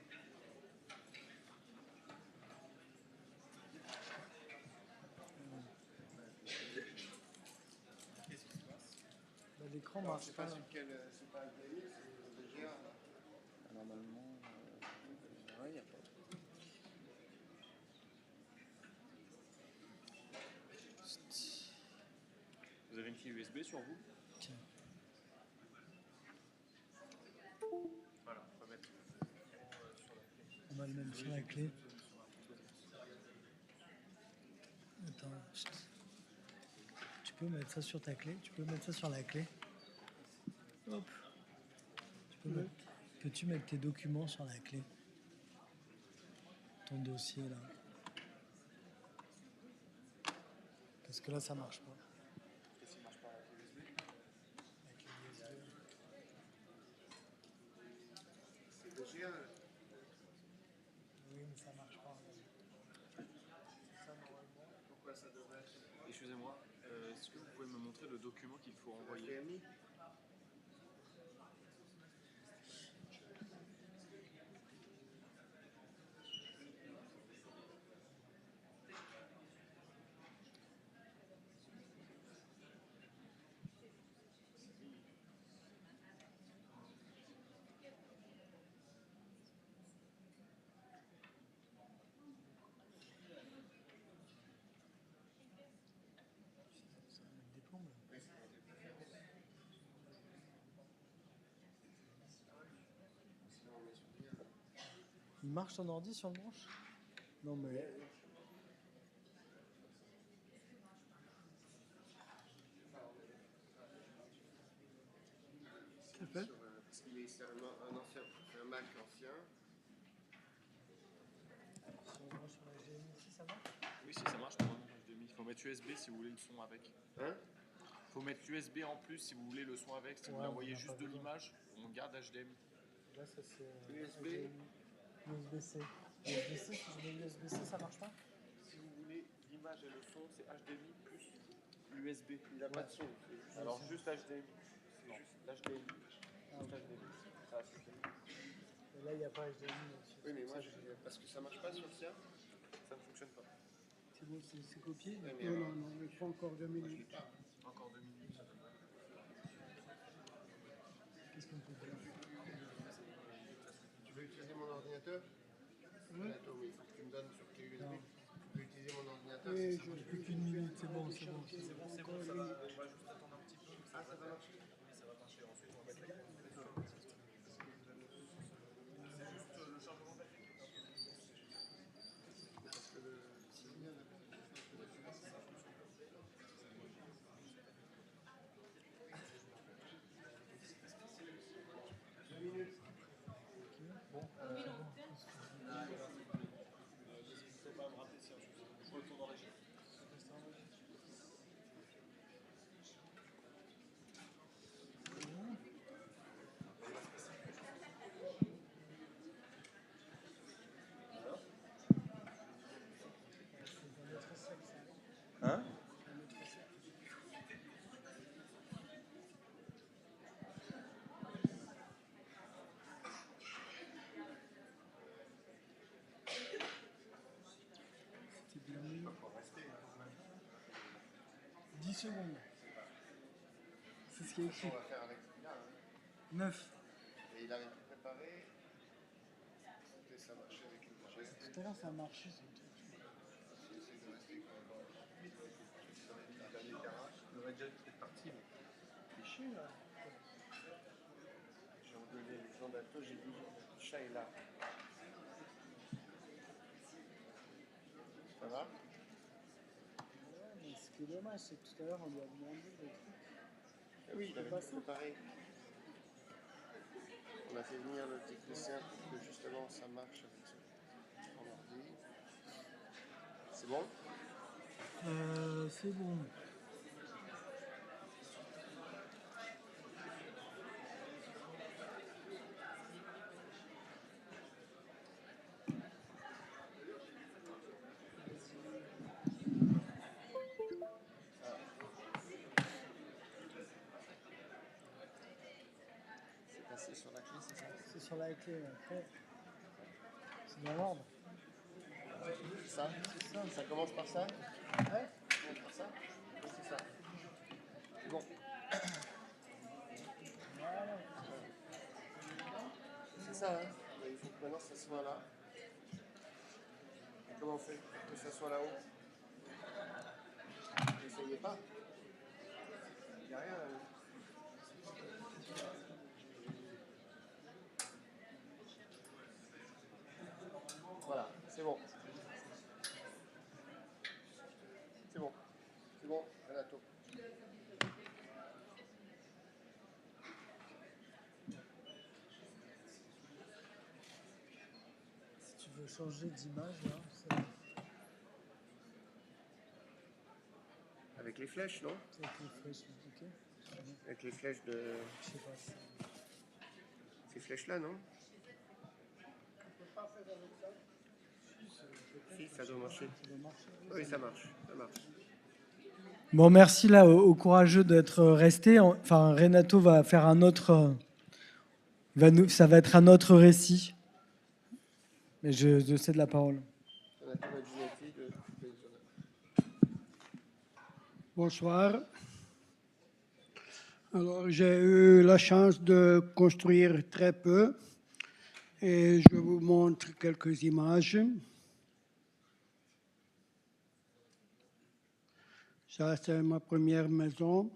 Bah, l'écran marche C'est pas. pas sur quel. C'est pas HDMI, c'est VGA, là. Normalement, il n'y a pas. Vous avez une clé USB sur vous? Tiens. Voilà, on va mettre. On va le mettre sur la clé. Attends. Tu peux mettre ça sur ta clé? Tu peux mettre ça sur la clé? Hop. Peux-tu mettre tes documents sur la clé? Ton dossier, là. Parce que là, ça marche pas. Qu'est-ce qui marche pas avec USB? La clé USB. C'est VGA, là. Oui, mais ça marche pas. C'est ça, normalement. Pourquoi ça devrait. Excusez-moi, est-ce que vous pouvez me montrer le document qu'il faut envoyer? HDMI. Ça va mettre des plombs, là. Il marche ton ordi sur le branche? Non, mais... Ça fait? Parce qu'il est un ancien, un Mac ancien. Si on branche sur la HDMI ici, ça marche? Oui, si ça marche, normalement, HDMI. Il faut mettre USB si vous voulez le son avec. Hein? Il faut mettre USB en plus si vous voulez le son avec. Si vous Ouais, envoyez on a juste pas de besoin. l'image, on garde HDMI. Là, ça c'est... USB. USB-C. USB-C, si je mets USB-C, ça marche pas? Si vous voulez l'image et le son, c'est HDMI plus l'USB. Il n'a pas de son. Alors juste HDMI. C'est juste l'HDMI. Ah, ok. Ça va suffire. Et là, il n'y a pas HDMI là-dessus. Oui, mais moi, parce que ça marche pas sur le sien. Ça ne fonctionne pas. C'est bon, c'est copié? Ouais, mais alors, Non, il faut encore 2 minutes. Encore 2 minutes. Qu'est-ce qu'on peut faire? tu veux utiliser mon ordinateur? Renato, oui, il faut que tu me donnes sur clé USB. Tu peux utiliser mon ordinateur. Oui, c'est ça. je Plus qu'une minute, c'est bon, c'est bon. C'est bon, ça va. On va juste attendre un petit peu. Ah, ça va marcher. Oui, ça va marcher. Ensuite, on va mettre la c'est juste le chargement batterie. Parce que le signal. N'hésitez pas à me rappeler si un souci. Je retourne en régie. 10 secondes. C'est ce qui est écrit. On va faire avec celui-là. Hein. 9. Et il avait tout préparé. Et ça marchait avec une légère. Tout à l'heure, ça a marché, ce truc. J'essaie de rester quand même dans le dernier garage. On aurait déjà peut-être parti, mais C'est chiant, là. J'ai engueulé les gens d'Alto, j'ai dit le chat est là. Ça va? Ouais, mais ce qui est dommage, c'est que tout à l'heure, on lui a demandé des trucs. Ah oui, il avait tout préparé. On a fait venir le technicien pour que justement ça marche avec son ordi. C'est bon? C'est bon. C'est passé sur la clé, c'est ça? C'est sur la clé, après. C'est dans l'ordre. Ça? C'est ça. Ça commence par ça? Ouais. Ça commence par ça? Oui, c'est ça. C'est bon. Voilà. C'est ça, hein? Mais il faut que maintenant ça soit là. Et comment on fait pour que ça soit là-haut? N'essayez pas. Il n'y a rien là-haut. Voilà, c'est bon. C'est bon. C'est bon, Renato. Si tu veux changer d'image, là, c'est Avec les flèches, non? avec les flèches, ok? Avec les flèches de... Je sais pas si... Ces flèches-là, non? Si, ça doit marcher. Ça doit marcher. Oui, ça marche. Ça marche. Bon, merci là aux courageux d'être restés. Enfin, Renato va faire un autre... ça va être un autre récit. Mais je cède la parole. Renato Maginetti de Paris-Val. Bonsoir. Alors, j'ai eu la chance de construire très peu et je vous montre quelques images. Ça, c'est ma première maison.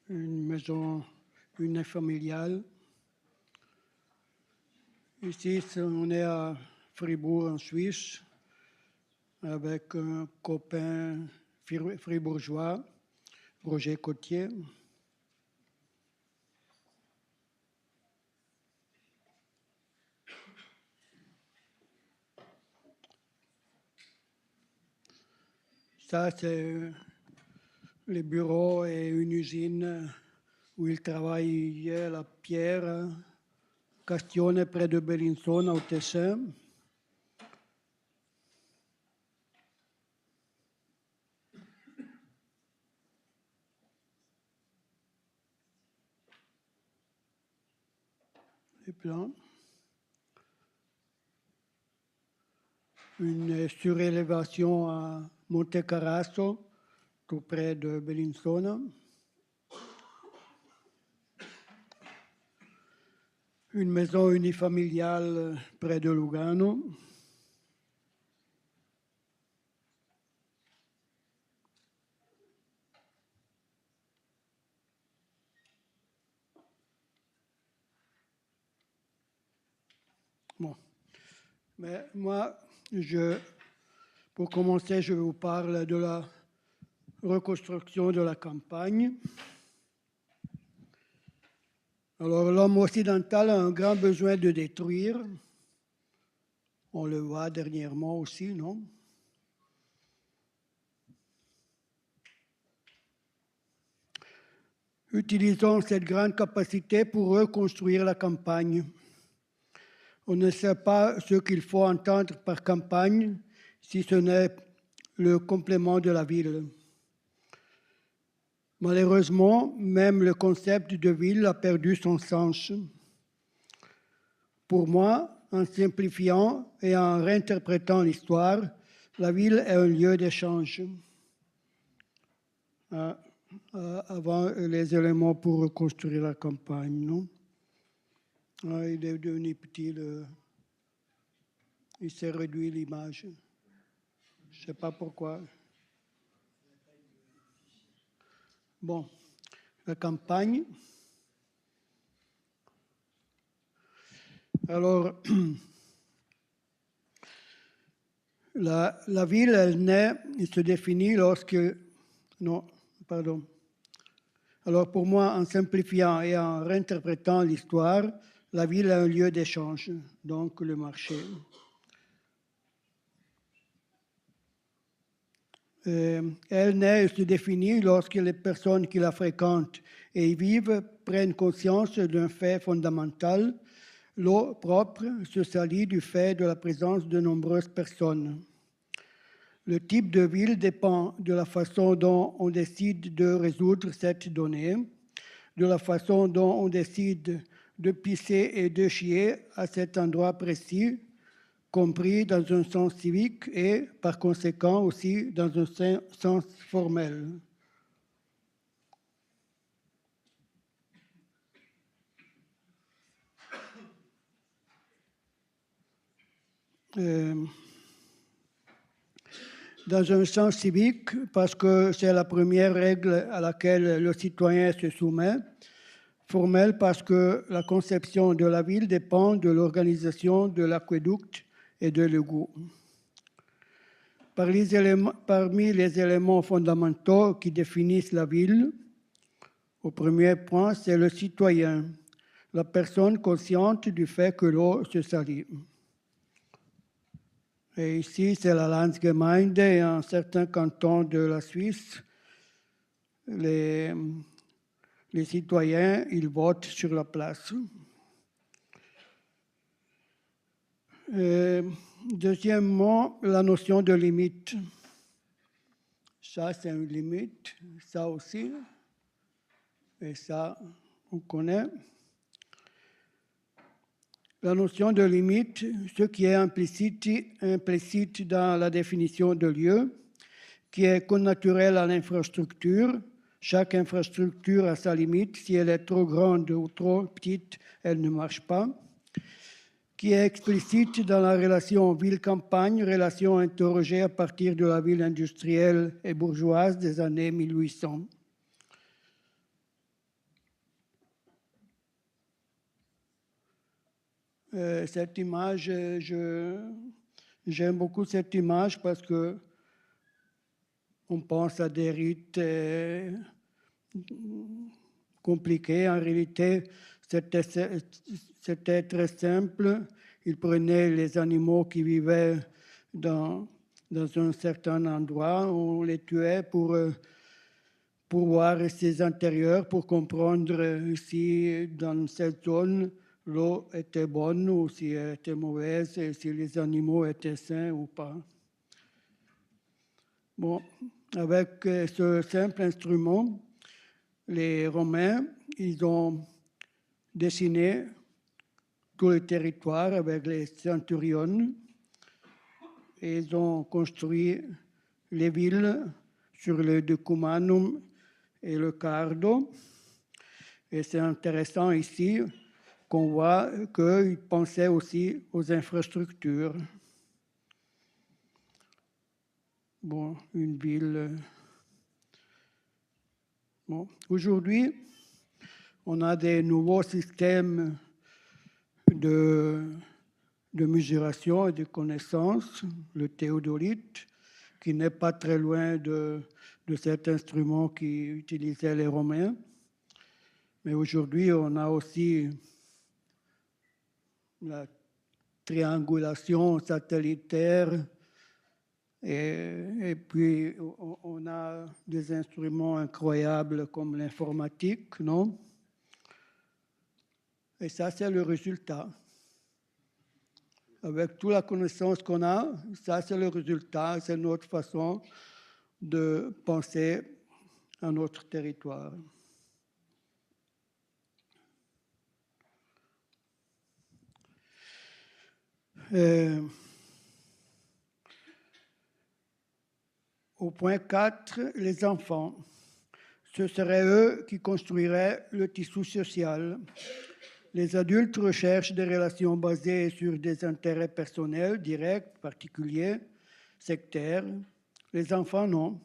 Une maison unifamiliale. Ici, on est à Fribourg, en Suisse, avec un copain fribourgeois, Roger Cotier. Ça, c'est les bureaux et une usine où il travaillait la pierre, Castione, près de Bellinzona, au Tessin. Les plans. Une surélévation à Monte Carasso, tout près de Bellinzona. Une maison unifamiliale près de Lugano. Bon. Mais moi, pour commencer, je vous parle de la reconstruction de la campagne. Alors, l'homme occidental a un grand besoin de détruire. On le voit dernièrement aussi, non? Utilisons cette grande capacité pour reconstruire la campagne. On ne sait pas ce qu'il faut entendre par campagne, si ce n'est le complément de la ville. Malheureusement, même le concept de ville a perdu son sens. Pour moi, en simplifiant et en réinterprétant l'histoire, la ville est un lieu d'échange. Avant les éléments pour reconstruire la campagne, non? Il est devenu petit, il s'est réduit l'image. Je ne sais pas pourquoi. Bon, la campagne. Alors, la ville, elle naît, elle se définit lorsque... Non, pardon. Alors pour moi, en simplifiant et en réinterprétant l'histoire, la ville est un lieu d'échange, donc le marché. Elle naît et se définit lorsque les personnes qui la fréquentent et y vivent prennent conscience d'un fait fondamental. L'eau propre se salit du fait de la présence de nombreuses personnes. Le type de ville dépend de la façon dont on décide de résoudre cette donnée, de la façon dont on décide de pisser et de chier à cet endroit précis, compris dans un sens civique et, par conséquent, aussi dans un sens formel. Dans un sens civique, parce que c'est la première règle à laquelle le citoyen se soumet. Formel, parce que la conception de la ville dépend de l'organisation de l'aqueduc et de l'égout. Parmi les éléments fondamentaux qui définissent la ville, au premier point, c'est le citoyen, la personne consciente du fait que l'eau se salit. Et ici, c'est la Landsgemeinde et un certain canton de la Suisse. Les citoyens, ils votent sur la place. Deuxièmement, la notion de limite. Ça, c'est une limite. Ça aussi. Et ça, on connaît. La notion de limite, ce qui est implicite dans la définition de lieu, qui est connaturel à l'infrastructure. Chaque infrastructure a sa limite. Si elle est trop grande ou trop petite, elle ne marche pas. Qui est explicite dans la relation ville-campagne, relation interrogée à partir de la ville industrielle et bourgeoise des années 1800. Cette image, j'aime beaucoup cette image parce que on pense à des rites compliqués. En réalité, c'était très simple. Ils prenaient les animaux qui vivaient dans un certain endroit, on les tuait pour voir ses intérieurs, pour comprendre si dans cette zone, l'eau était bonne ou si elle était mauvaise, et si les animaux étaient sains ou pas. Bon, avec ce simple instrument, les Romains, ils ont dessiné tout le territoire avec les centurions et ils ont construit les villes sur le Decumanum et le Cardo. Et c'est intéressant ici qu'on voit qu'ils pensaient aussi aux infrastructures. Bon, une ville. Bon. Aujourd'hui, on a des nouveaux systèmes de mesuration et de connaissance, le théodolite, qui n'est pas très loin de cet instrument qu'utilisaient les Romains. Mais aujourd'hui, on a aussi la triangulation satellitaire et puis on a des instruments incroyables comme l'informatique, non? Et ça, c'est le résultat. Avec toute la connaissance qu'on a, ça, c'est le résultat, c'est notre façon de penser à notre territoire. Au point 4, les enfants. Ce seraient eux qui construiraient le tissu social. Les adultes recherchent des relations basées sur des intérêts personnels, directs, particuliers, sectaires. Les enfants, non.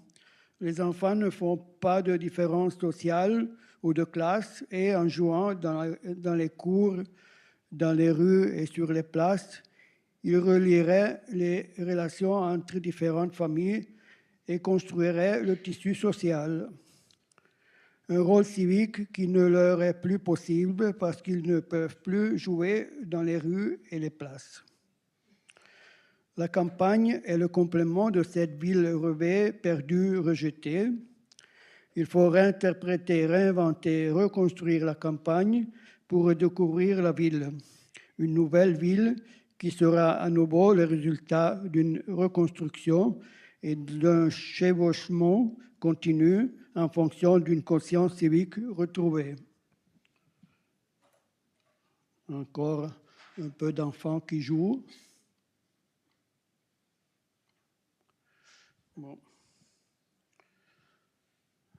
Les enfants ne font pas de différence sociale ou de classe et en jouant dans les cours, dans les rues et sur les places, ils relieraient les relations entre différentes familles et construiraient le tissu social. Un rôle civique qui ne leur est plus possible parce qu'ils ne peuvent plus jouer dans les rues et les places. La campagne est le complément de cette ville rêvée, perdue, rejetée. Il faut réinterpréter, réinventer, reconstruire la campagne pour redécouvrir la ville. Une nouvelle ville qui sera à nouveau le résultat d'une reconstruction et d'un chevauchement continu en fonction d'une conscience civique retrouvée. Encore un peu d'enfants qui jouent. Bon.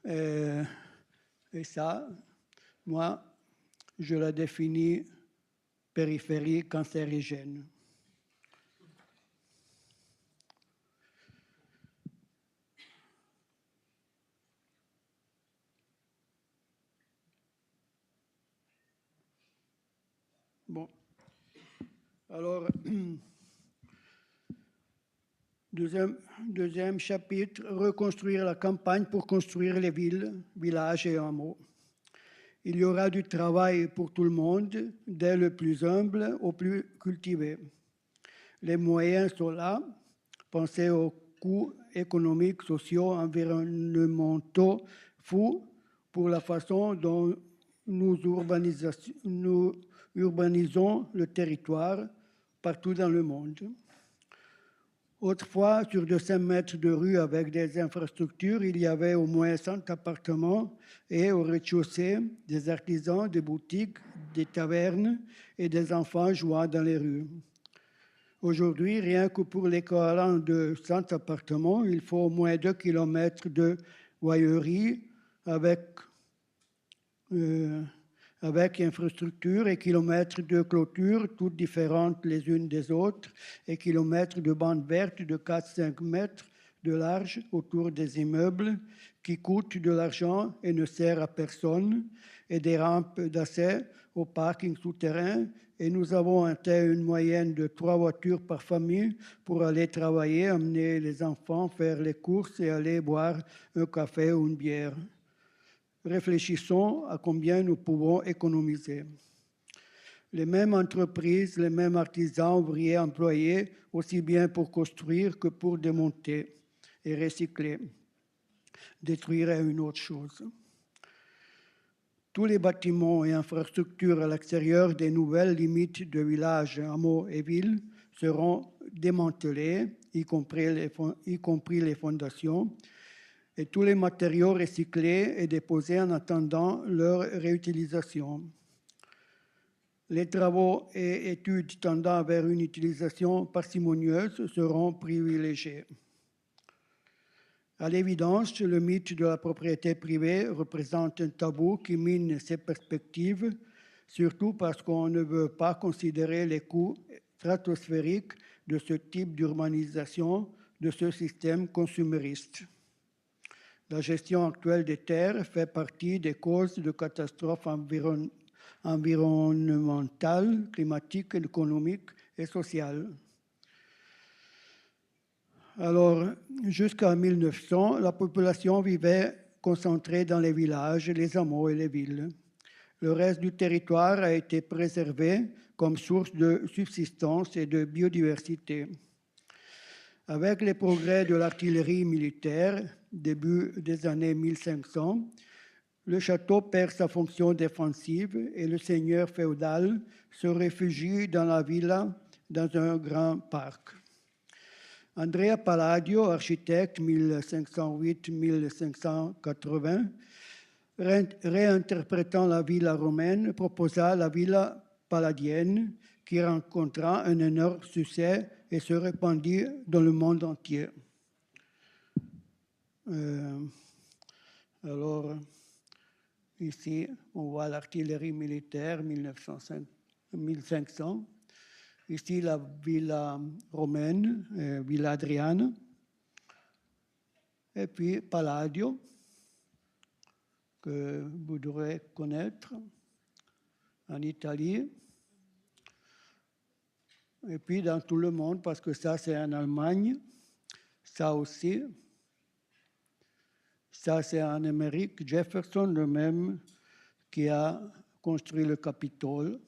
Et ça, moi, je la définis périphérie cancérigène. Bon. Alors, deuxième chapitre, reconstruire la campagne pour construire les villes, villages et hameaux. Il y aura du travail pour tout le monde, dès le plus humble au plus cultivé. Les moyens sont là. Pensez aux coûts économiques, sociaux, environnementaux fous pour la façon dont nous urbanisons le territoire partout dans le monde. Autrefois, sur 200 mètres de rue avec des infrastructures, il y avait au moins 100 appartements et au rez-de-chaussée, des artisans, des boutiques, des tavernes et des enfants jouant dans les rues. Aujourd'hui, rien que pour l'équivalent de 100 appartements, il faut au moins 2 km de voirie avec infrastructures et kilomètres de clôtures, toutes différentes les unes des autres, et kilomètres de bandes vertes de 4-5 mètres de large autour des immeubles qui coûtent de l'argent et ne servent à personne, et des rampes d'accès au parking souterrain. Et nous avons atteint une moyenne de 3 voitures par famille pour aller travailler, amener les enfants, faire les courses et aller boire un café ou une bière. Réfléchissons à combien nous pouvons économiser. Les mêmes entreprises, les mêmes artisans, ouvriers, employés, aussi bien pour construire que pour démonter et recycler, détruiraient une autre chose. Tous les bâtiments et infrastructures à l'extérieur des nouvelles limites de villages, hameaux et villes seront démantelés, y compris les fondations, et tous les matériaux recyclés et déposés en attendant leur réutilisation. Les travaux et études tendant vers une utilisation parcimonieuse seront privilégiés. À l'évidence, le mythe de la propriété privée représente un tabou qui mine ces perspectives, surtout parce qu'on ne veut pas considérer les coûts stratosphériques de ce type d'urbanisation, de ce système consumériste. La gestion actuelle des terres fait partie des causes de catastrophes environnementales, climatiques, économiques et sociales. Alors, jusqu'en 1900, la population vivait concentrée dans les villages, les hameaux et les villes. Le reste du territoire a été préservé comme source de subsistance et de biodiversité. Avec les progrès de l'artillerie militaire, début des années 1500, le château perd sa fonction défensive et le seigneur féodal se réfugie dans la villa dans un grand parc. Andrea Palladio, architecte 1508-1580, réinterprétant la villa romaine, proposa la villa palladienne qui rencontra un énorme succès et se répandit dans le monde entier. Alors, ici, on voit l'artillerie militaire 1500. Ici, la villa romaine, Villa Adriana. Et puis, Palladio, que vous devrez connaître, en Italie. Et puis, dans tout le monde, parce que ça, c'est en Allemagne. Ça aussi. Ça, c'est en Amérique. Jefferson, le même, qui a construit le Capitole.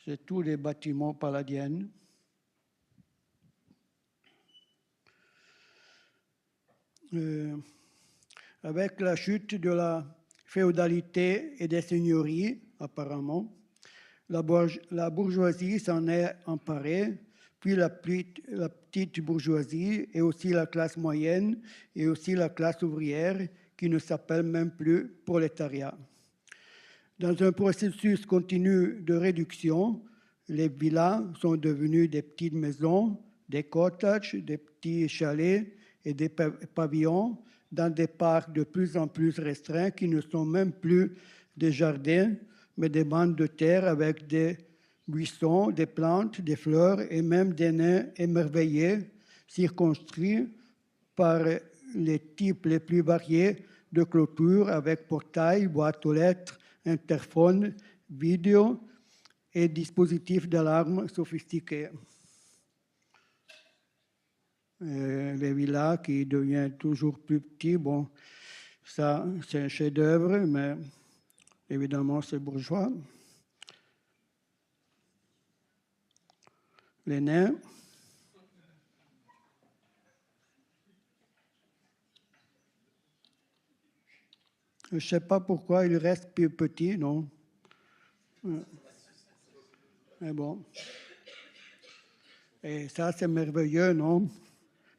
C'est tous les bâtiments palladiens. Avec la chute de la féodalité et des seigneuries, apparemment, la bourgeoisie s'en est emparée, puis la petite bourgeoisie et aussi la classe moyenne et aussi la classe ouvrière qui ne s'appelle même plus prolétariat. Dans un processus continu de réduction, les villas sont devenues des petites maisons, des cottages, des petits chalets et des pavillons dans des parcs de plus en plus restreints qui ne sont même plus des jardins, mais des bandes de terre avec des buissons, des plantes, des fleurs et même des nains émerveillés, circonscrits par les types les plus variés de clôtures avec portail, boîte aux lettres, interphone, vidéo et dispositifs d'alarme sophistiqués. Les villas qui deviennent toujours plus petits, bon, ça c'est un chef-d'œuvre, mais évidemment c'est bourgeois. Les nains. Je ne sais pas pourquoi ils restent plus petits, non. Mais bon. Et ça, c'est merveilleux, non?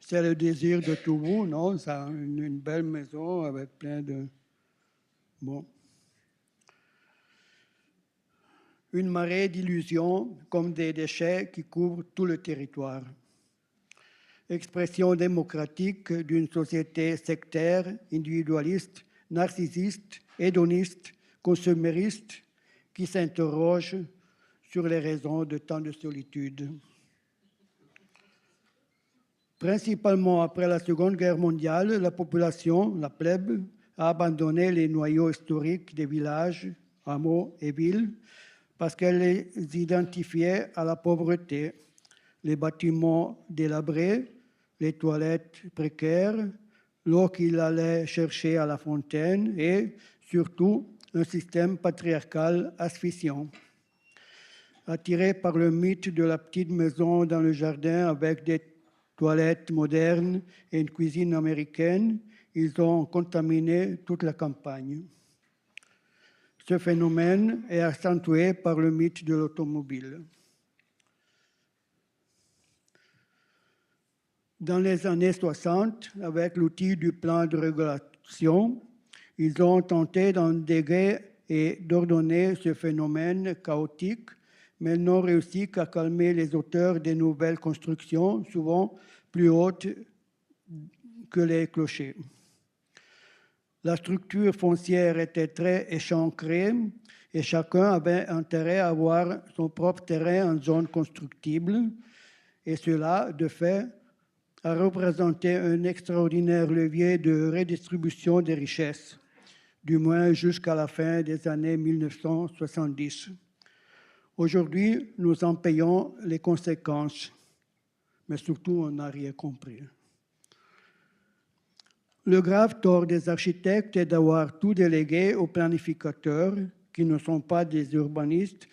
C'est le désir de tout vous, non? Ça, une belle maison avec plein de... Bon. Une marée d'illusions comme des déchets qui couvrent tout le territoire. Expression démocratique d'une société sectaire, individualiste, narcissiste, hédoniste, consumériste, qui s'interroge sur les raisons de tant de solitude. Principalement après la Seconde Guerre mondiale, la population, la plèbe, a abandonné les noyaux historiques des villages, hameaux et villes parce qu'elle les identifiait à la pauvreté, les bâtiments délabrés, les toilettes précaires, l'eau qu'il allait chercher à la fontaine et, surtout, un système patriarcal asphyxiant. Attirés par le mythe de la petite maison dans le jardin avec des toilettes modernes et une cuisine américaine, ils ont contaminé toute la campagne. Ce phénomène est accentué par le mythe de l'automobile. Dans les années 60, avec l'outil du plan de régulation, ils ont tenté d'endiguer et d'ordonner ce phénomène chaotique, mais ils n'ont réussi qu'à calmer les auteurs des nouvelles constructions, souvent plus hautes que les clochers. La structure foncière était très échancrée et chacun avait intérêt à avoir son propre terrain en zone constructible, et cela, de fait, a représenté un extraordinaire levier de redistribution des richesses, du moins jusqu'à la fin des années 1970. Aujourd'hui, nous en payons les conséquences, mais surtout, on n'a rien compris. Le grave tort des architectes est d'avoir tout délégué aux planificateurs, qui ne sont pas des urbanistes,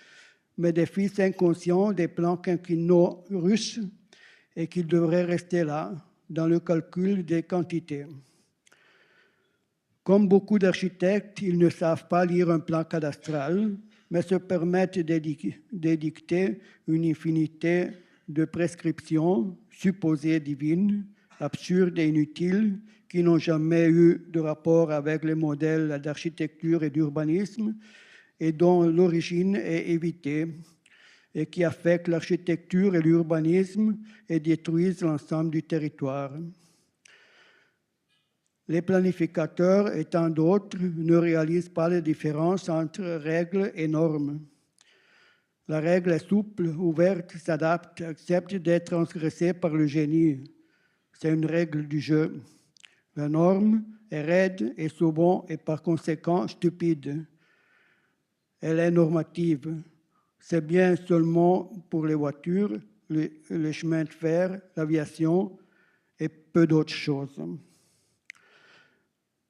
mais des fils inconscients des plans quinquennaux russes, et qu'ils devraient rester là, dans le calcul des quantités. Comme beaucoup d'architectes, ils ne savent pas lire un plan cadastral, mais se permettent d'édicter une infinité de prescriptions supposées divines, absurdes et inutiles, qui n'ont jamais eu de rapport avec les modèles d'architecture et d'urbanisme, et dont l'origine est évitée et qui affectent l'architecture et l'urbanisme et détruisent l'ensemble du territoire. Les planificateurs et tant d'autres ne réalisent pas la différence entre règles et normes. La règle est souple, ouverte, s'adapte, accepte d'être transgressée par le génie. C'est une règle du jeu. La norme est raide et souvent et par conséquent stupide. Elle est normative. C'est bien seulement pour les voitures, les chemins de fer, l'aviation et peu d'autres choses.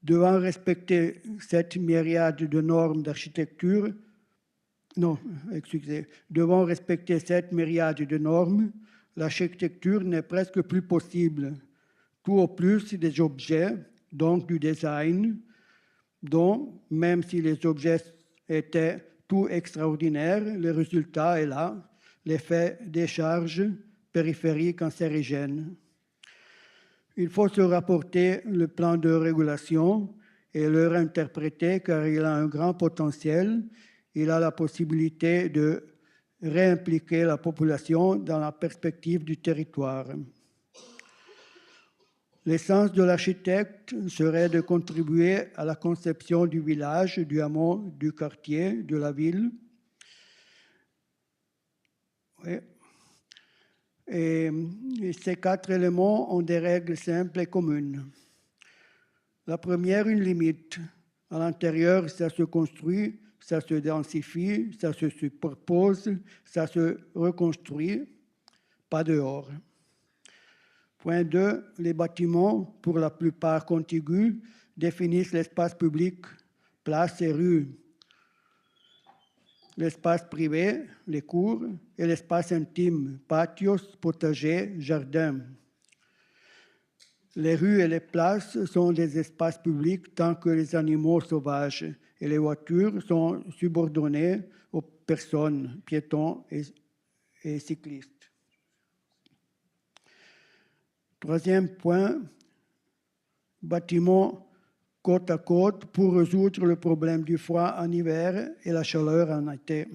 Devant respecter cette myriade de normes d'architecture, devant respecter cette myriade de normes, l'architecture n'est presque plus possible. Tout au plus des objets, donc du design, dont, même si les objets étaient tout extraordinaires, le résultat est là, l'effet des charges périphériques cancérigènes. Il faut se rapporter le plan de régulation et le réinterpréter car il a un grand potentiel. Il a la possibilité de réimpliquer la population dans la perspective du territoire. L'essence de l'architecte serait de contribuer à la conception du village, du hameau, du quartier, de la ville. Oui. Et ces 4 éléments ont des règles simples et communes. La première, une limite. À l'intérieur, ça se construit, ça se densifie, ça se superpose, ça se reconstruit, pas dehors. Point 2, les bâtiments, pour la plupart contigus, définissent l'espace public, places et rues, l'espace privé, les cours, et l'espace intime, patios, potagers, jardins. Les rues et les places sont des espaces publics tant que les animaux sauvages et les voitures sont subordonnées aux personnes, piétons et cyclistes. Troisième point, bâtiments côte à côte pour résoudre le problème du froid en hiver et la chaleur en été.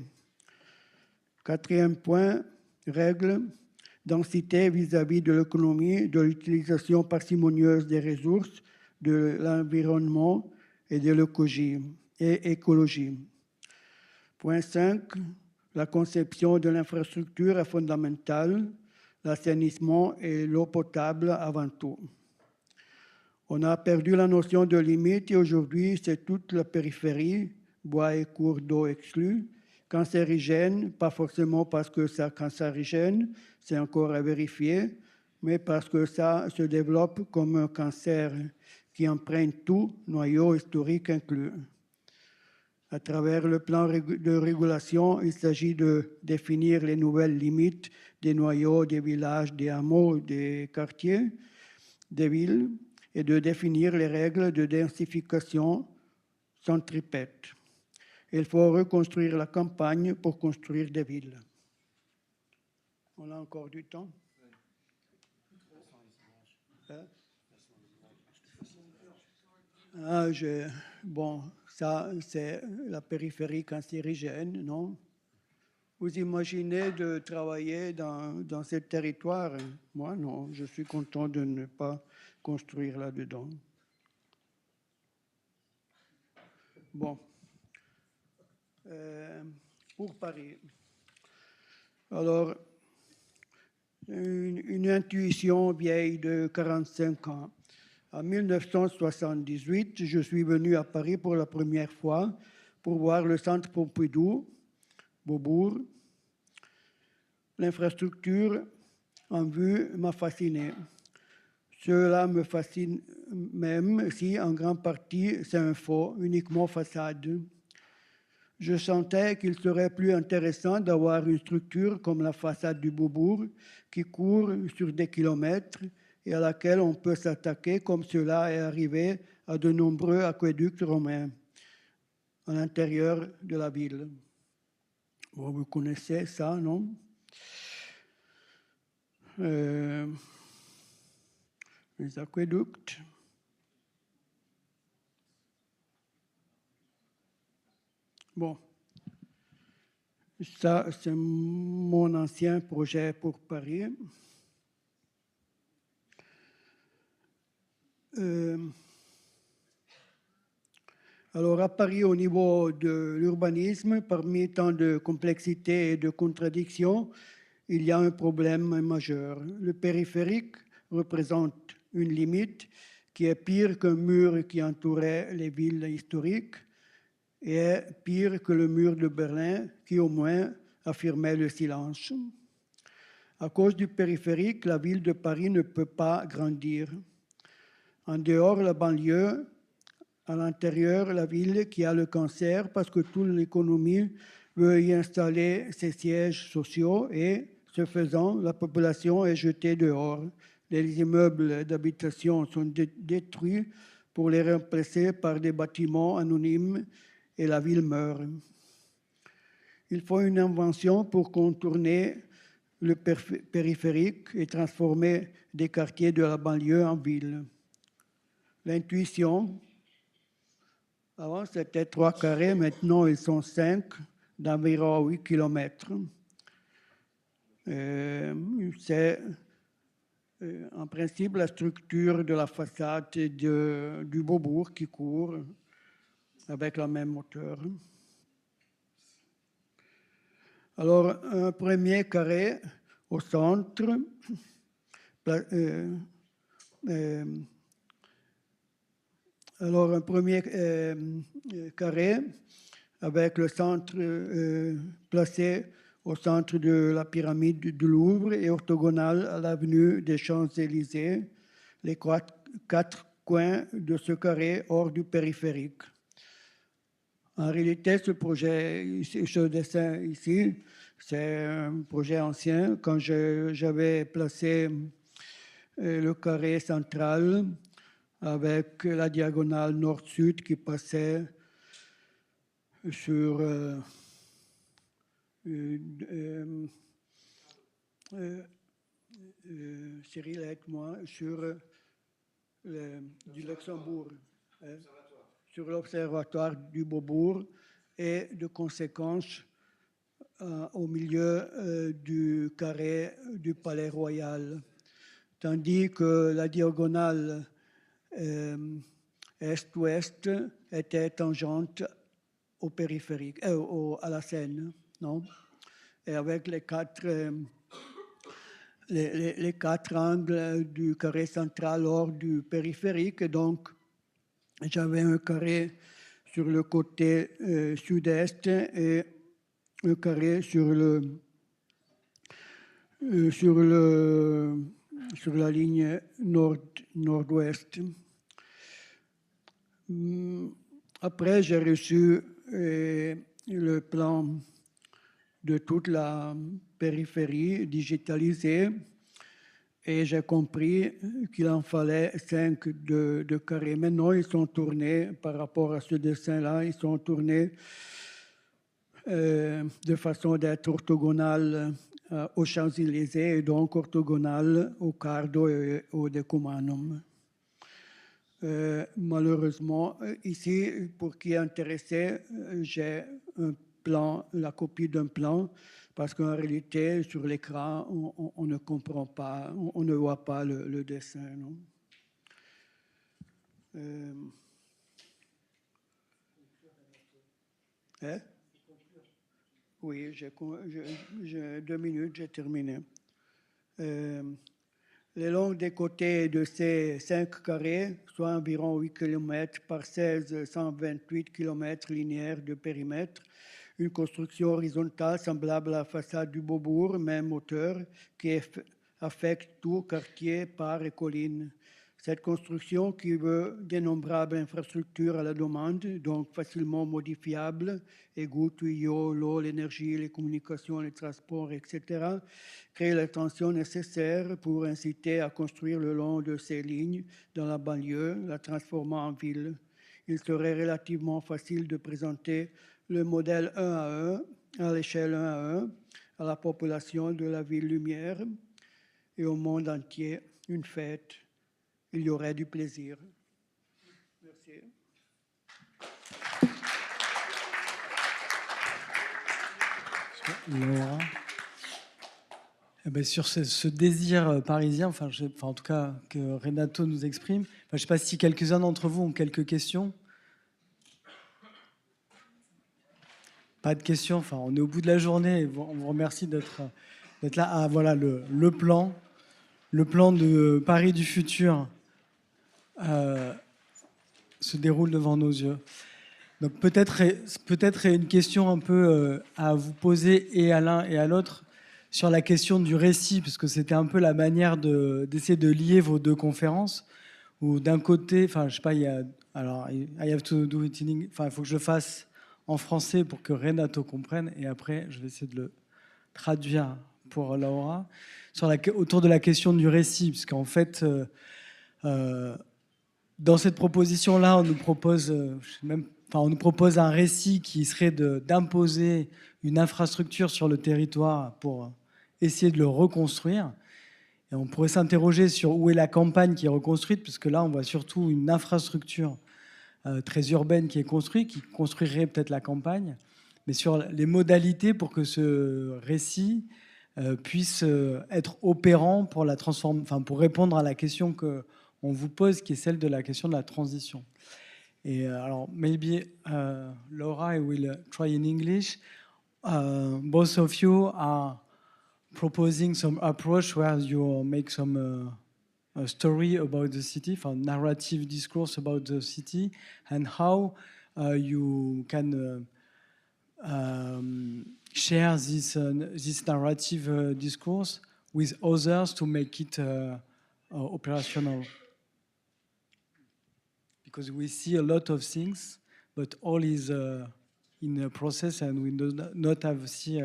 Quatrième point, règle, densité vis-à-vis de l'économie, de l'utilisation parcimonieuse des ressources, de l'environnement et de l'écologie. Point 5, la conception de l'infrastructure est fondamentale, l'assainissement et l'eau potable avant tout. On a perdu la notion de limite et aujourd'hui, c'est toute la périphérie, bois et cours d'eau exclus, cancérigène, pas forcément parce que c'est cancérigène, c'est encore à vérifier, mais parce que ça se développe comme un cancer qui emprunte tout, noyau historique inclus. À travers le plan de régulation, il s'agit de définir les nouvelles limites des noyaux, des villages, des hameaux, des quartiers, des villes, et de définir les règles de densification centripète. Il faut reconstruire la campagne pour construire des villes. On a encore du temps? Bon, ça, c'est la périphérie cancérigène, non? Vous imaginez de travailler dans ce territoire? Moi, non, je suis content de ne pas construire là-dedans. Bon. Pour Paris. Alors, une intuition vieille de 45 ans. En 1978, je suis venu à Paris pour la première fois pour voir le centre Pompidou, Beaubourg. L'infrastructure en vue m'a fasciné. Cela me fascine même si, en grande partie, c'est un faux, uniquement façade. Je sentais qu'il serait plus intéressant d'avoir une structure comme la façade du Beaubourg qui court sur des kilomètres et à laquelle on peut s'attaquer comme cela est arrivé à de nombreux aqueducs romains à l'intérieur de la ville. Bon, vous connaissez ça, non? Les aqueducs. Bon, Ça, c'est mon ancien projet pour Paris. Alors, à Paris, au niveau de l'urbanisme, parmi tant de complexité et de contradictions, il y a un problème majeur. Le périphérique représente une limite qui est pire qu'un mur qui entourait les villes historiques et est pire que le mur de Berlin qui, au moins, affirmait le silence. À cause du périphérique, la ville de Paris ne peut pas grandir. En dehors, la banlieue, à l'intérieur, la ville qui a le cancer parce que toute l'économie veut y installer ses sièges sociaux et, ce faisant, la population est jetée dehors. Les immeubles d'habitation sont détruits pour les remplacer par des bâtiments anonymes et la ville meurt. Il faut une invention pour contourner le périphérique et transformer des quartiers de la banlieue en ville. L'intuition, avant c'était 3 carrés, maintenant ils sont 5, d'environ 8 km. C'est en principe la structure de la façade du Beaubourg qui court avec la même hauteur. Alors, un premier carré au centre, alors un premier carré avec le centre placé au centre de la pyramide du Louvre et orthogonal à l'avenue des Champs-Élysées, les 4 coins de ce carré hors du périphérique. En réalité, ce dessin ici, c'est un projet ancien. Quand j'avais placé le carré central avec la diagonale nord-sud qui passait sur Cyril avec moi, sur du Luxembourg. Sur l'observatoire du Beaubourg et de conséquence au milieu du carré du Palais Royal. Tandis que la diagonale est-ouest était tangente au périphérique, à la Seine, non? Et avec les quatre angles du carré central hors du périphérique, donc j'avais un carré sur le côté sud-est et un carré sur la ligne nord-ouest. Après, j'ai reçu le plan de toute la périphérie digitalisée et j'ai compris qu'il en fallait 5 de carrés. Maintenant, ils sont tournés, par rapport à ce dessin-là, ils sont tournés de façon d'être orthogonal aux Champs-Élysées et donc orthogonal au Cardo et au Decumanum. Malheureusement, ici, pour qui est intéressé, j'ai un plan, la copie d'un plan, parce qu'en réalité, sur l'écran, on ne comprend pas, on ne voit pas le dessin. Non? Oui, j'ai 2 minutes, j'ai terminé. Le long des côtés de ces 5 carrés, soit environ 8 km par 16, 128 km linéaires de périmètre, une construction horizontale semblable à la façade du Beaubourg, même hauteur, qui affecte tout quartier, parc et collines. Cette construction qui veut d'innombrables infrastructures à la demande, donc facilement modifiables, égouts, tuyaux, l'eau, l'énergie, les communications, les transports, etc., crée les tensions nécessaires pour inciter à construire le long de ces lignes dans la banlieue, la transformant en ville. Il serait relativement facile de présenter le modèle 1 à 1, à l'échelle 1 à 1, à la population de la ville lumière et au monde entier, une fête. Il y aurait du plaisir. Merci. Laura. Eh ben, sur ce désir parisien, enfin, en tout cas que Renato nous exprime, je ne sais pas si quelques-uns d'entre vous ont quelques questions. Pas de questions, enfin, on est au bout de la journée et on vous remercie d'être là. Ah, voilà le plan de Paris du futur se déroule devant nos yeux. Donc peut-être une question un peu à vous poser et à l'un et à l'autre sur la question du récit, parce que c'était un peu la manière d'essayer de lier vos deux conférences, où d'un côté, enfin je sais pas, alors I have to do it in English, enfin il faut que je le fasse en français pour que Renato comprenne, et après je vais essayer de le traduire pour Laura, autour de la question du récit, puisqu'en fait, dans cette proposition-là, on nous propose, on nous propose un récit qui serait d'imposer une infrastructure sur le territoire pour essayer de le reconstruire. Et on pourrait s'interroger sur où est la campagne qui est reconstruite, puisque là, on voit surtout une infrastructure très urbaine qui est construite, qui construirait peut-être la campagne, mais sur les modalités pour que ce récit puisse être opérant pour pour répondre à la question qu'on vous pose, qui est celle de la question de la transition. Et alors, maybe Laura, I will try in English. Both of you are proposing some approach where you make some a story about the city, from narrative discourse about the city, and how you can share this narrative discourse with others to make it operational. Because we see a lot of things, but all is in a process, and we do not have see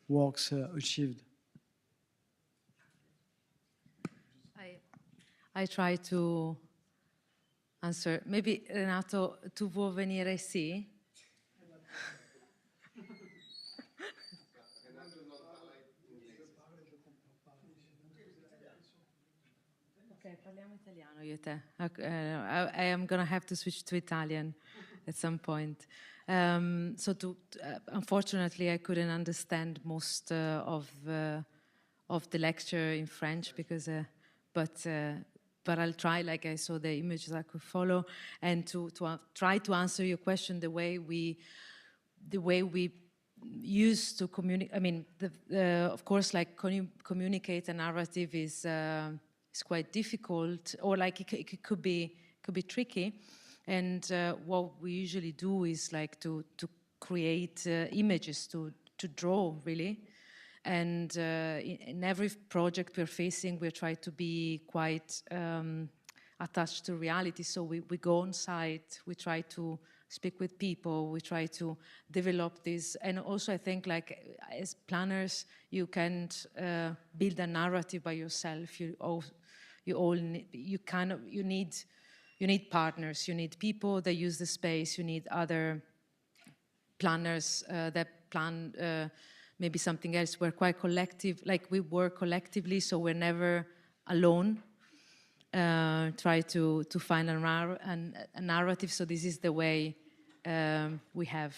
works achieved. I try to answer. Maybe Renato, tu vuoi venire sì? Ok, parliamo italiano io e te. I am going to have to switch to Italian at some point. Unfortunately, I couldn't understand most of the lecture in French because, but I'll try. Like I saw the images, I could follow, and to try to answer your question the way we used to communicate. I mean, of course, like communicate a narrative is quite difficult, or like it could be tricky. And what we usually do is like to create images, to draw really. And in every project we're facing, we try to be quite attached to reality. So we go on site, we try to speak with people, we try to develop this. And also I think like as planners, you can't build a narrative by yourself. You need partners, you need people that use the space, you need other planners that plan maybe something else. We're quite collective, like we work collectively, so we're never alone. Try to find a narrative, so this is the way we have.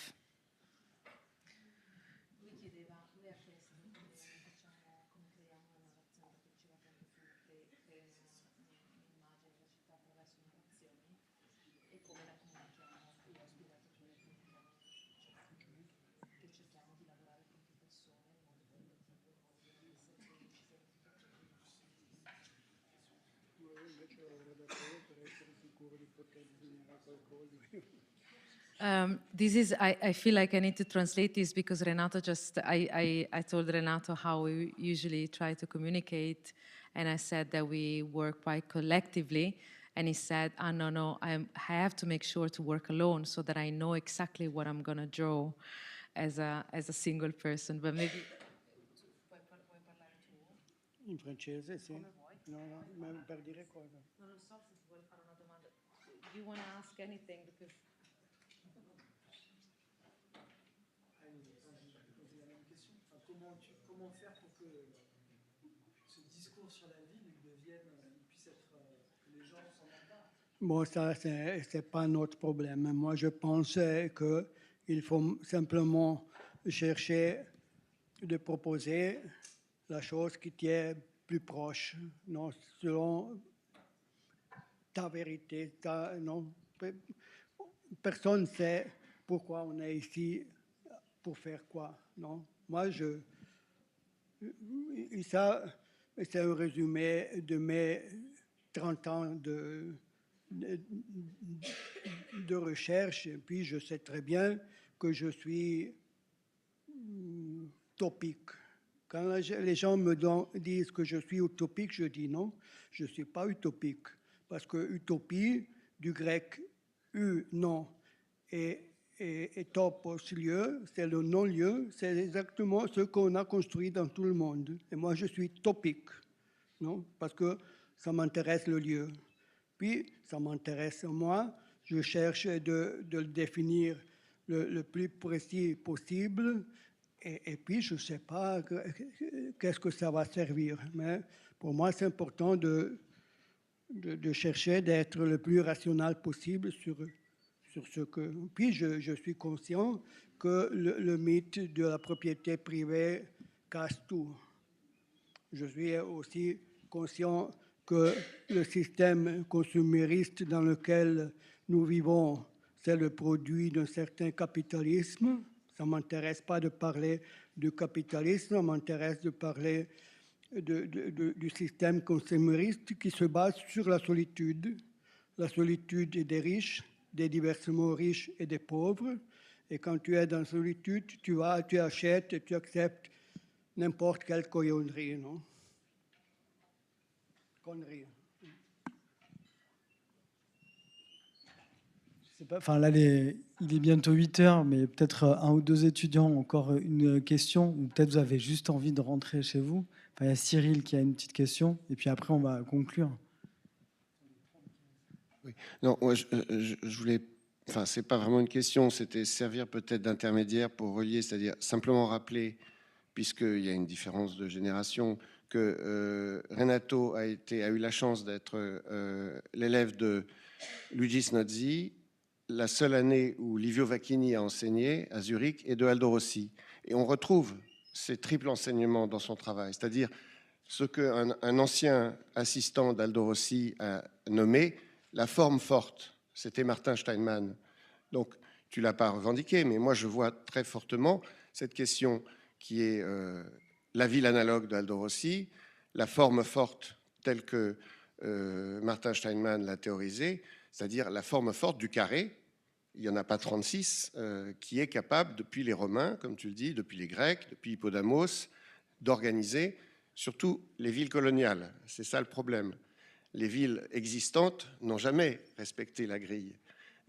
I feel like I need to translate this because Renato I told Renato how we usually try to communicate, and I said that we work quite collectively, and he said, no, I have to make sure to work alone so that I know exactly what I'm going to draw as a single person. But maybe... Puoi parlare tu? In francese, sì. No, ma per dire cosa? Non lo so se ti vuoi fare una domanda. Do you want to ask anything? Because... Comment faire pour que ce discours sur la ville puisse être, que les gens s'en emparent? Bon, ça, c'est pas notre problème. Moi, je pense qu'il faut simplement chercher de proposer la chose qui t'est plus proche, non, selon ta vérité, non. Personne ne sait pourquoi on est ici, pour faire quoi, non. Moi, et ça, c'est un résumé de mes 30 ans de recherche, et puis je sais très bien que je suis utopique. Quand les gens me disent que je suis utopique, je dis non, je ne suis pas utopique. Parce que utopie, du grec non, et topos, lieu, c'est le non-lieu, c'est exactement ce qu'on a construit dans tout le monde. Et moi, je suis topique, non, parce que ça m'intéresse le lieu. Puis, ça m'intéresse moi, je cherche de le définir le plus précis possible, et puis je ne sais pas qu'est-ce que ça va servir. Mais pour moi, c'est important de chercher d'être le plus rationnel possible sur ce que... Puis je suis conscient que le mythe de la propriété privée casse tout. Je suis aussi conscient que le système consumériste dans lequel nous vivons, c'est le produit d'un certain capitalisme. Ça ne m'intéresse pas de parler du capitalisme, ça m'intéresse de parler du système consumériste qui se base sur la solitude des riches, des diversement riches et des pauvres. Et quand tu es dans la solitude, tu achètes et tu acceptes n'importe quelle connerie, non? Connerie. Je sais pas, enfin là, il est bientôt 8 heures, mais peut-être un ou deux étudiants ont encore une question, ou peut-être vous avez juste envie de rentrer chez vous. Enfin, il y a Cyril qui a une petite question, et puis après on va conclure. Oui. Non, moi, je voulais... Enfin, c'est pas vraiment une question, c'était servir peut-être d'intermédiaire pour relier, c'est-à-dire simplement rappeler, puisqu'il y a une différence de génération, que Renato a eu la chance d'être l'élève de Luigi Snozzi, la seule année où Livio Vacchini a enseigné à Zurich, et de Aldo Rossi. Et on retrouve ces triples enseignements dans son travail, c'est-à-dire ce qu'un ancien assistant d'Aldo Rossi a nommé la forme forte. C'était Martin Steinmann. Donc, tu ne l'as pas revendiqué, mais moi, je vois très fortement cette question qui est la ville analogue d'Aldo Rossi, la forme forte telle que Martin Steinmann l'a théorisée, c'est-à-dire la forme forte du carré. Il n'y en a pas 36, qui est capable, depuis les Romains, comme tu le dis, depuis les Grecs, depuis Hippodamos, d'organiser surtout les villes coloniales. C'est ça le problème. Les villes existantes n'ont jamais respecté la grille.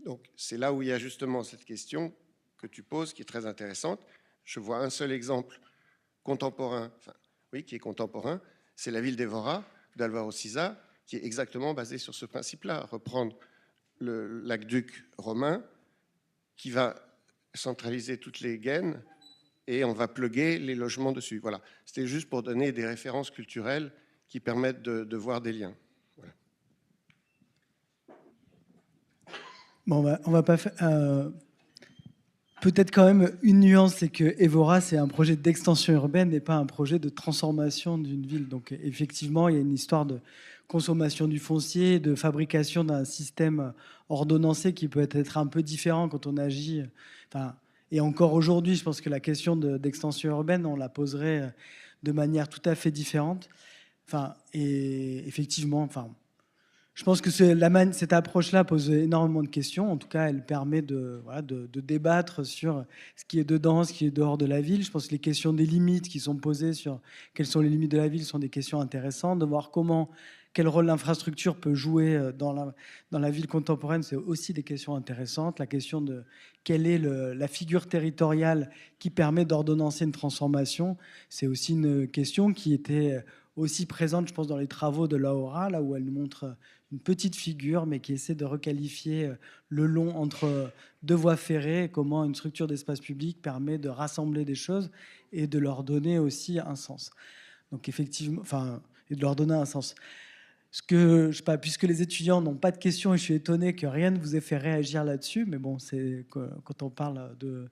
Donc c'est là où il y a justement cette question que tu poses, qui est très intéressante. Je vois un seul exemple contemporain, qui est contemporain, c'est la ville d'Evora, d'Alvaro Siza, qui est exactement basée sur ce principe-là, reprendre l'aqueduc romain qui va centraliser toutes les gaines et on va plugger les logements dessus. Voilà, c'était juste pour donner des références culturelles qui permettent de voir des liens. Voilà. Bon, on va pas faire... Peut-être quand même une nuance, c'est que Evora, c'est un projet d'extension urbaine et pas un projet de transformation d'une ville. Donc effectivement, il y a une histoire de consommation du foncier, de fabrication d'un système ordonnancé qui peut être un peu différent quand on agit. Enfin, et encore aujourd'hui, je pense que la question d'extension urbaine, on la poserait de manière tout à fait différente. Enfin, et effectivement, enfin, je pense que cette approche-là pose énormément de questions. En tout cas, elle permet de débattre sur ce qui est dedans, ce qui est dehors de la ville. Je pense que les questions des limites qui sont posées sur quelles sont les limites de la ville sont des questions intéressantes. De voir quel rôle l'infrastructure peut jouer dans la ville contemporaine, c'est aussi des questions intéressantes. La question de quelle est la figure territoriale qui permet d'ordonnancer une transformation, c'est aussi une question qui était aussi présente, je pense, dans les travaux de Laura, là où elle nous montre une petite figure, mais qui essaie de requalifier le long entre deux voies ferrées, et comment une structure d'espace public permet de rassembler des choses et de leur donner aussi un sens. Donc effectivement, et de leur donner un sens. Je sais pas, puisque les étudiants n'ont pas de questions, et je suis étonné que rien ne vous ait fait réagir là-dessus, mais bon, c'est quand on parle de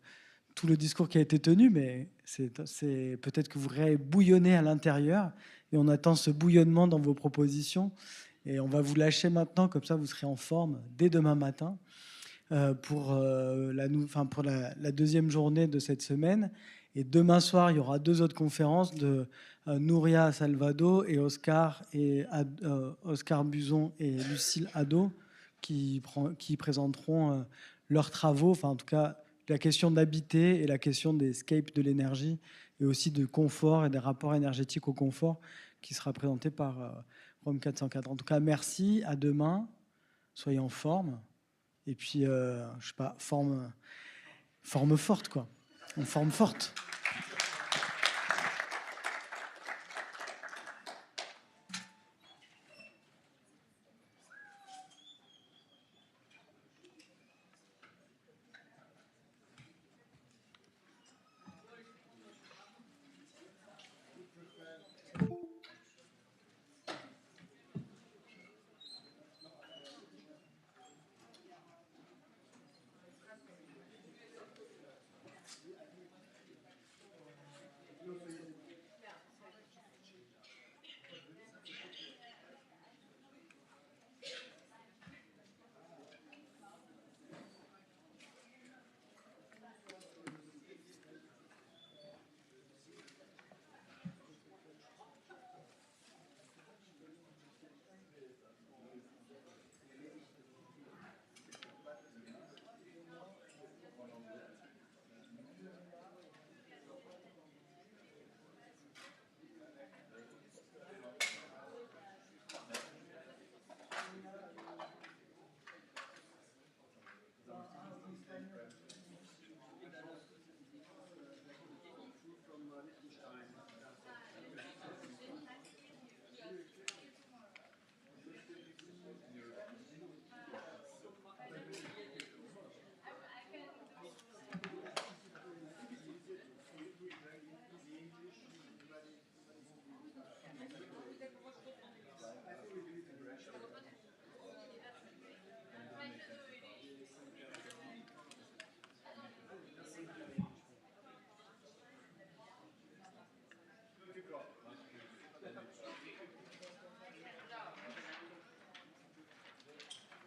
tout le discours qui a été tenu, mais c'est peut-être que vous bouillonnez à l'intérieur et on attend ce bouillonnement dans vos propositions. Et on va vous lâcher maintenant, comme ça vous serez en forme dès demain matin pour la deuxième journée de cette semaine. Et demain soir, il y aura 2 autres conférences de Nouria Salvado et Oscar Buzon et Lucille Hadot qui présenteront leurs travaux, enfin en tout cas la question d'habiter et la question des scapes de l'énergie et aussi de confort et des rapports énergétiques au confort qui sera présenté par Rome 404. En tout cas, merci, à demain, soyez en forme et puis, je sais pas, forme forte quoi, en forme forte.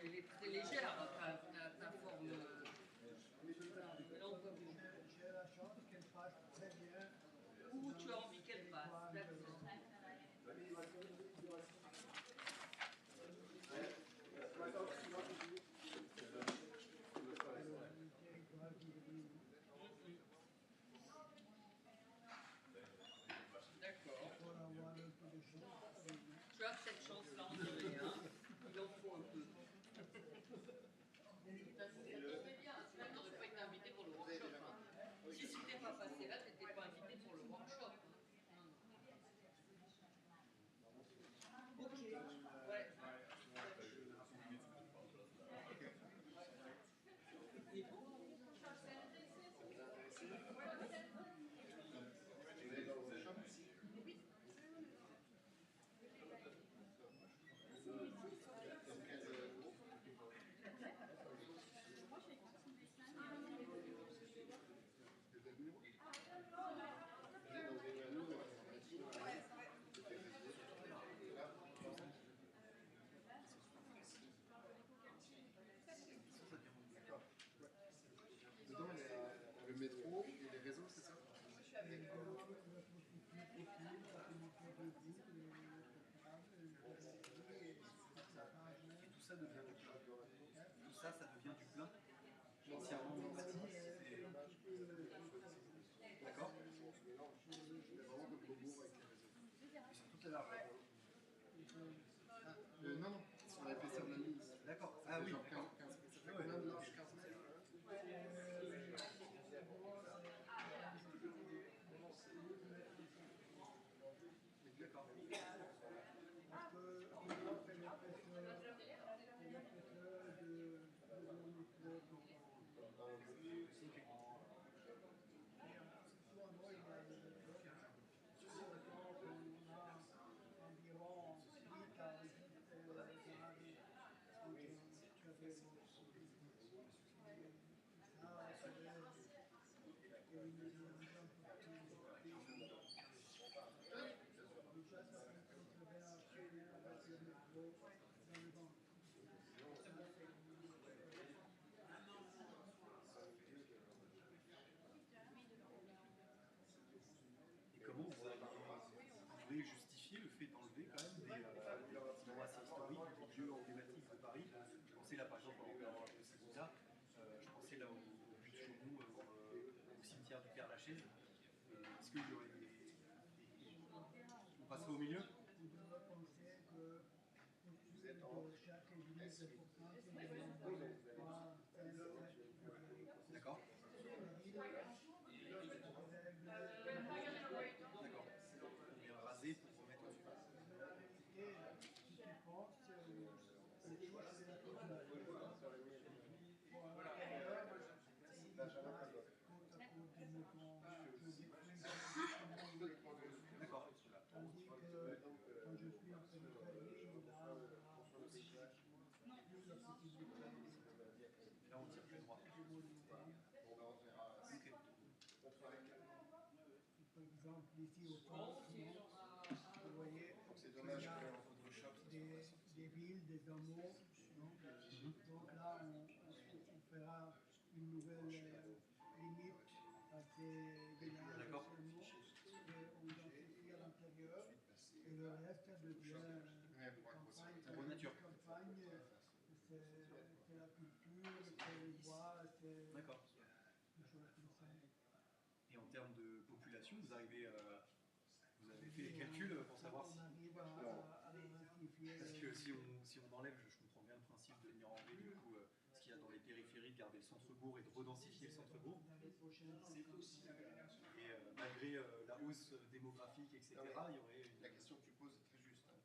Elle est très légère, ta forme. J'ai la chance qu'elle passe très bien. Où tu as envie qu'elle passe. D'accord. D'accord. Tu as cette chance-là, on dirait, hein. Il en faut un peu. Ça tombait bien, sinon tu n'aurais pas été invité pour le workshop. Hein. Si tu n'étais pas passé là, tu n'étais pas invité pour le workshop. Ok, ouais. Le métro et les réseaux, c'est ça? Tout ça devient du plein. Tout ça, ça devient du plein. Entièrement bâti. D'accord. Vraiment comme Beaubourg avec les réseaux. Et sur toute la largeur. Non, non, sur l'épaisseur de la ligne. D'accord. Ah oui. Genre 15, ça fait combien de large 15 mètres? Et comment vous pouvez justifier le fait d'enlever quand même des bâtiments assez historiques, des lieux emblématiques de Paris? Je pensais là par exemple au Seine, je pensais là au but de Chaumont, au cimetière du Père-Lachaise. Est-ce qu'il y aurait on passerait au milieu? Vous êtes en D'accord. D'accord. On vient raser pour remettre au-dessus. D'accord. Tandis que quand je suis en périphérie, là, Là, on tire plus droit. Ok. par exemple, ici au centre, vous voyez, c'est dommage il y a que Photoshop, des villes, des hameaux. Donc là, on fera une nouvelle limite à ces villages, à ces hameaux, et on densifie à l'intérieur, et le reste devient campagne, c'est la culture, c'est le bois, c'est D'accord. des choses comme ça. Et en termes de population, vous avez fait les calculs pour savoir si... On arrive à densifier. Parce que si on enlève, je comprends bien le principe de venir enlever du coup ce qu'il y a dans les périphéries, de garder le centre-bourg et de redensifier le centre-bourg. Et malgré la hausse démographique, etc., il y aurait... La question que tu poses est très juste. Hein.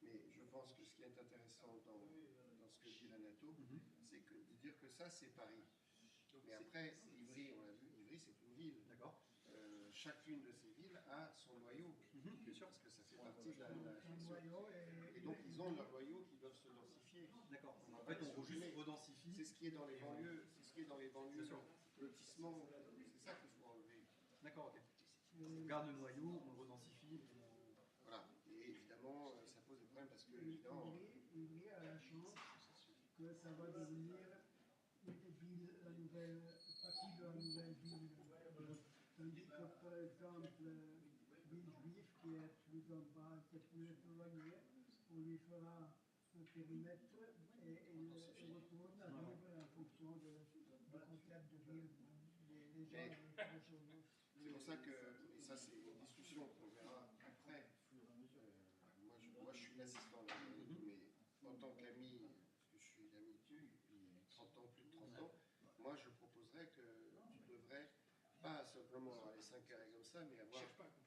Mais je pense que ce qui est intéressant dans ce que dit Renato, c'est de dire que ça, c'est Paris. Mais après, Ivry, on l'a vu, Ivry, c'est une ville. D'accord. Chacune de ces villes a son noyau, bien sûr, parce que ça fait partie de la question. Et donc, ils ont leur noyau qui doivent se densifier. D'accord. En fait, on juste redensifie. C'est ce qui est dans les banlieues, lotissements, c'est ça qu'il faut enlever. D'accord, ok. On garde le noyau, on le redensifie. Voilà. Et évidemment, ça pose des problèmes parce que, évidemment... Ivry a la chance que ça va devenir la nouvelle partie de la nouvelle ville. Tandis que, par exemple, ville juive qui est plus en bas, qui est plus éloignée, on lui fera un périmètre et il retourne à vivre en fonction du concept de ville. Les gens c'est pour ça que, et ça c'est une discussion qu'on verra après, moi je suis l'assistant d'Ami, mais en tant qu'ami, parce que je suis l'ami depuis 30 ans, plus de 30 ans, moi je proposerais que tu devrais pas simplement avoir les 5 carrés comme ça, mais avoir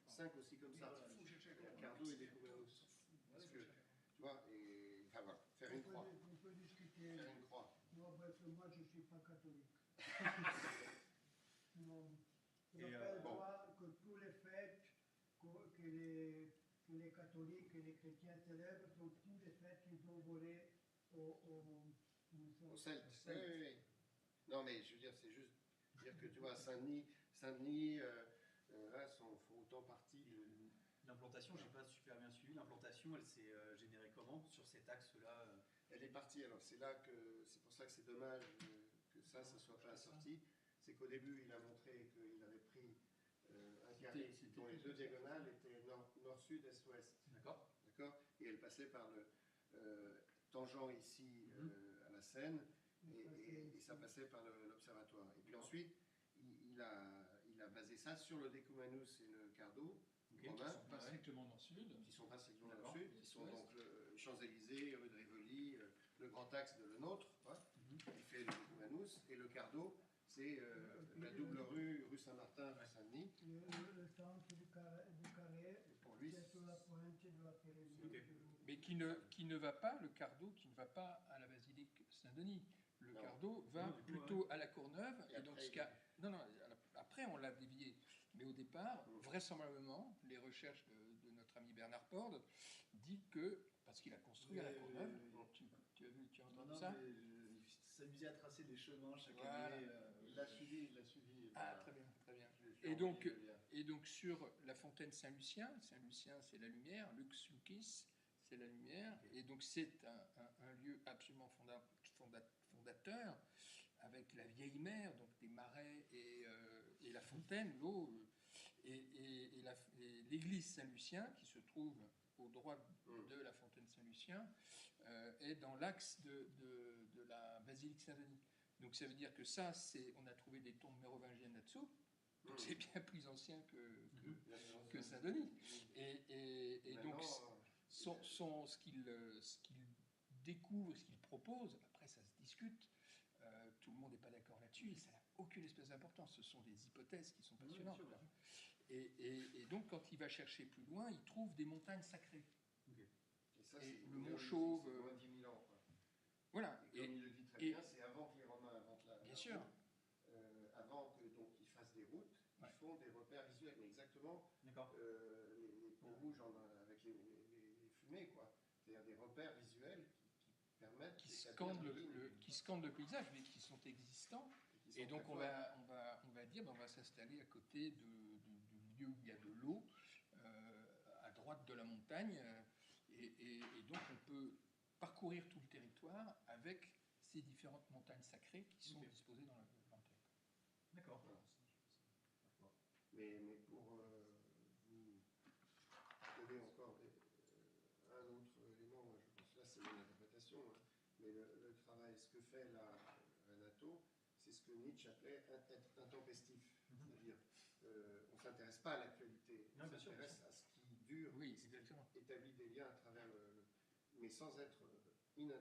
5 aussi comme ça. Un cardo et des couverts. Parce que, tu vois, et enfin voilà, faire une croix. On peut discuter. Faire une croix. Moi, je ne suis pas catholique. Non. Je Et rappelle que tous les fêtes que les catholiques et les chrétiens célèbrent sont tous des fêtes qu'ils ont volées aux Celtes. Oui. Non, mais je veux dire, c'est juste dire que tu vois, Saint-Denis là, font autant partie de. L'implantation, je n'ai pas super bien suivi. L'implantation, elle s'est générée comment sur cet axe-là Elle est partie. Alors, c'est pour ça que c'est dommage que ça ne soit pas assorti. C'est qu'au début, il a montré qu'il avait pris un carré dont les deux diagonales étaient nord-sud, est-ouest. D'accord. Et elle passait par le tangent ici à la Seine, et ça passait par l'observatoire. Et puis ensuite, il a basé ça sur le Decumanus et le Cardo. Qui ne sont pas strictement nord-sud. Qui sont pas strictement nord-sud, qui sont donc le Champs-Élysées, rue de Rivoli, le grand axe de le nôtre, qui fait le Decumanus, et le Cardo, c'est la double rue Saint-Martin, rue Saint-Denis. Le centre du carré, pour lui, c'est sur la pointe de la pyramide. Okay. Mais qui ne va pas, le Cardo, qui ne va pas à la basilique Saint-Denis. Le Cardo va plutôt à la Courneuve. Et donc, après, on l'a dévié. Mais au départ, vraisemblablement, les recherches de notre ami Bernard Porde dit que, parce qu'il a construit à la Courneuve, tu as entendu ça? Il s'amusait à tracer des chemins chaque année. Il l'a suivi. Ah, très bien. Et donc sur la fontaine Saint-Lucien, c'est la lumière, Lux Lucis, c'est la lumière. Et donc c'est un lieu absolument fondateur, avec la vieille mer, donc des marais et la fontaine, l'eau, et l'église Saint-Lucien, qui se trouve au droit de la fontaine Saint-Lucien, est dans l'axe de la basilique Saint-Denis. Donc ça veut dire que ça, on a trouvé des tombes mérovingiennes là-dessous, donc c'est bien plus ancien que Saint-Denis. Et donc ce qu'il découvre, ce qu'il propose, après ça se discute, tout le monde n'est pas d'accord là-dessus, et ça n'a aucune espèce d'importance, ce sont des hypothèses qui sont passionnantes. Et donc quand il va chercher plus loin, il trouve des montagnes sacrées. Et le Mont Chauve... C'est moins 10 000 ans. Quoi. Voilà. Et comme il le dit très bien, c'est avant que les Romains inventent la bien sûr. Avant qu'ils fassent des routes, ils font des repères visuels. Mais exactement, les ponts rouges avec les fumées, quoi. C'est-à-dire des repères visuels qui permettent... Qui scandent le paysage, mais qui sont existants. Et donc on va dire, on va s'installer à côté du lieu où il y a de l'eau, à droite de la montagne, et donc on peut parcourir tout le territoire avec ces différentes montagnes sacrées qui sont disposées dans le territoire. D'accord. Mais pour vous donner encore un autre élément, moi, je pense là c'est mon interprétation, hein, mais le travail, ce que fait là Renato, c'est ce que Nietzsche appelait être intempestif. C'est-à-dire, on ne s'intéresse pas à l'actualité, on s'intéresse à ce qui dure, oui, exactement. Établit des liens à travers mais sans être inintelligent.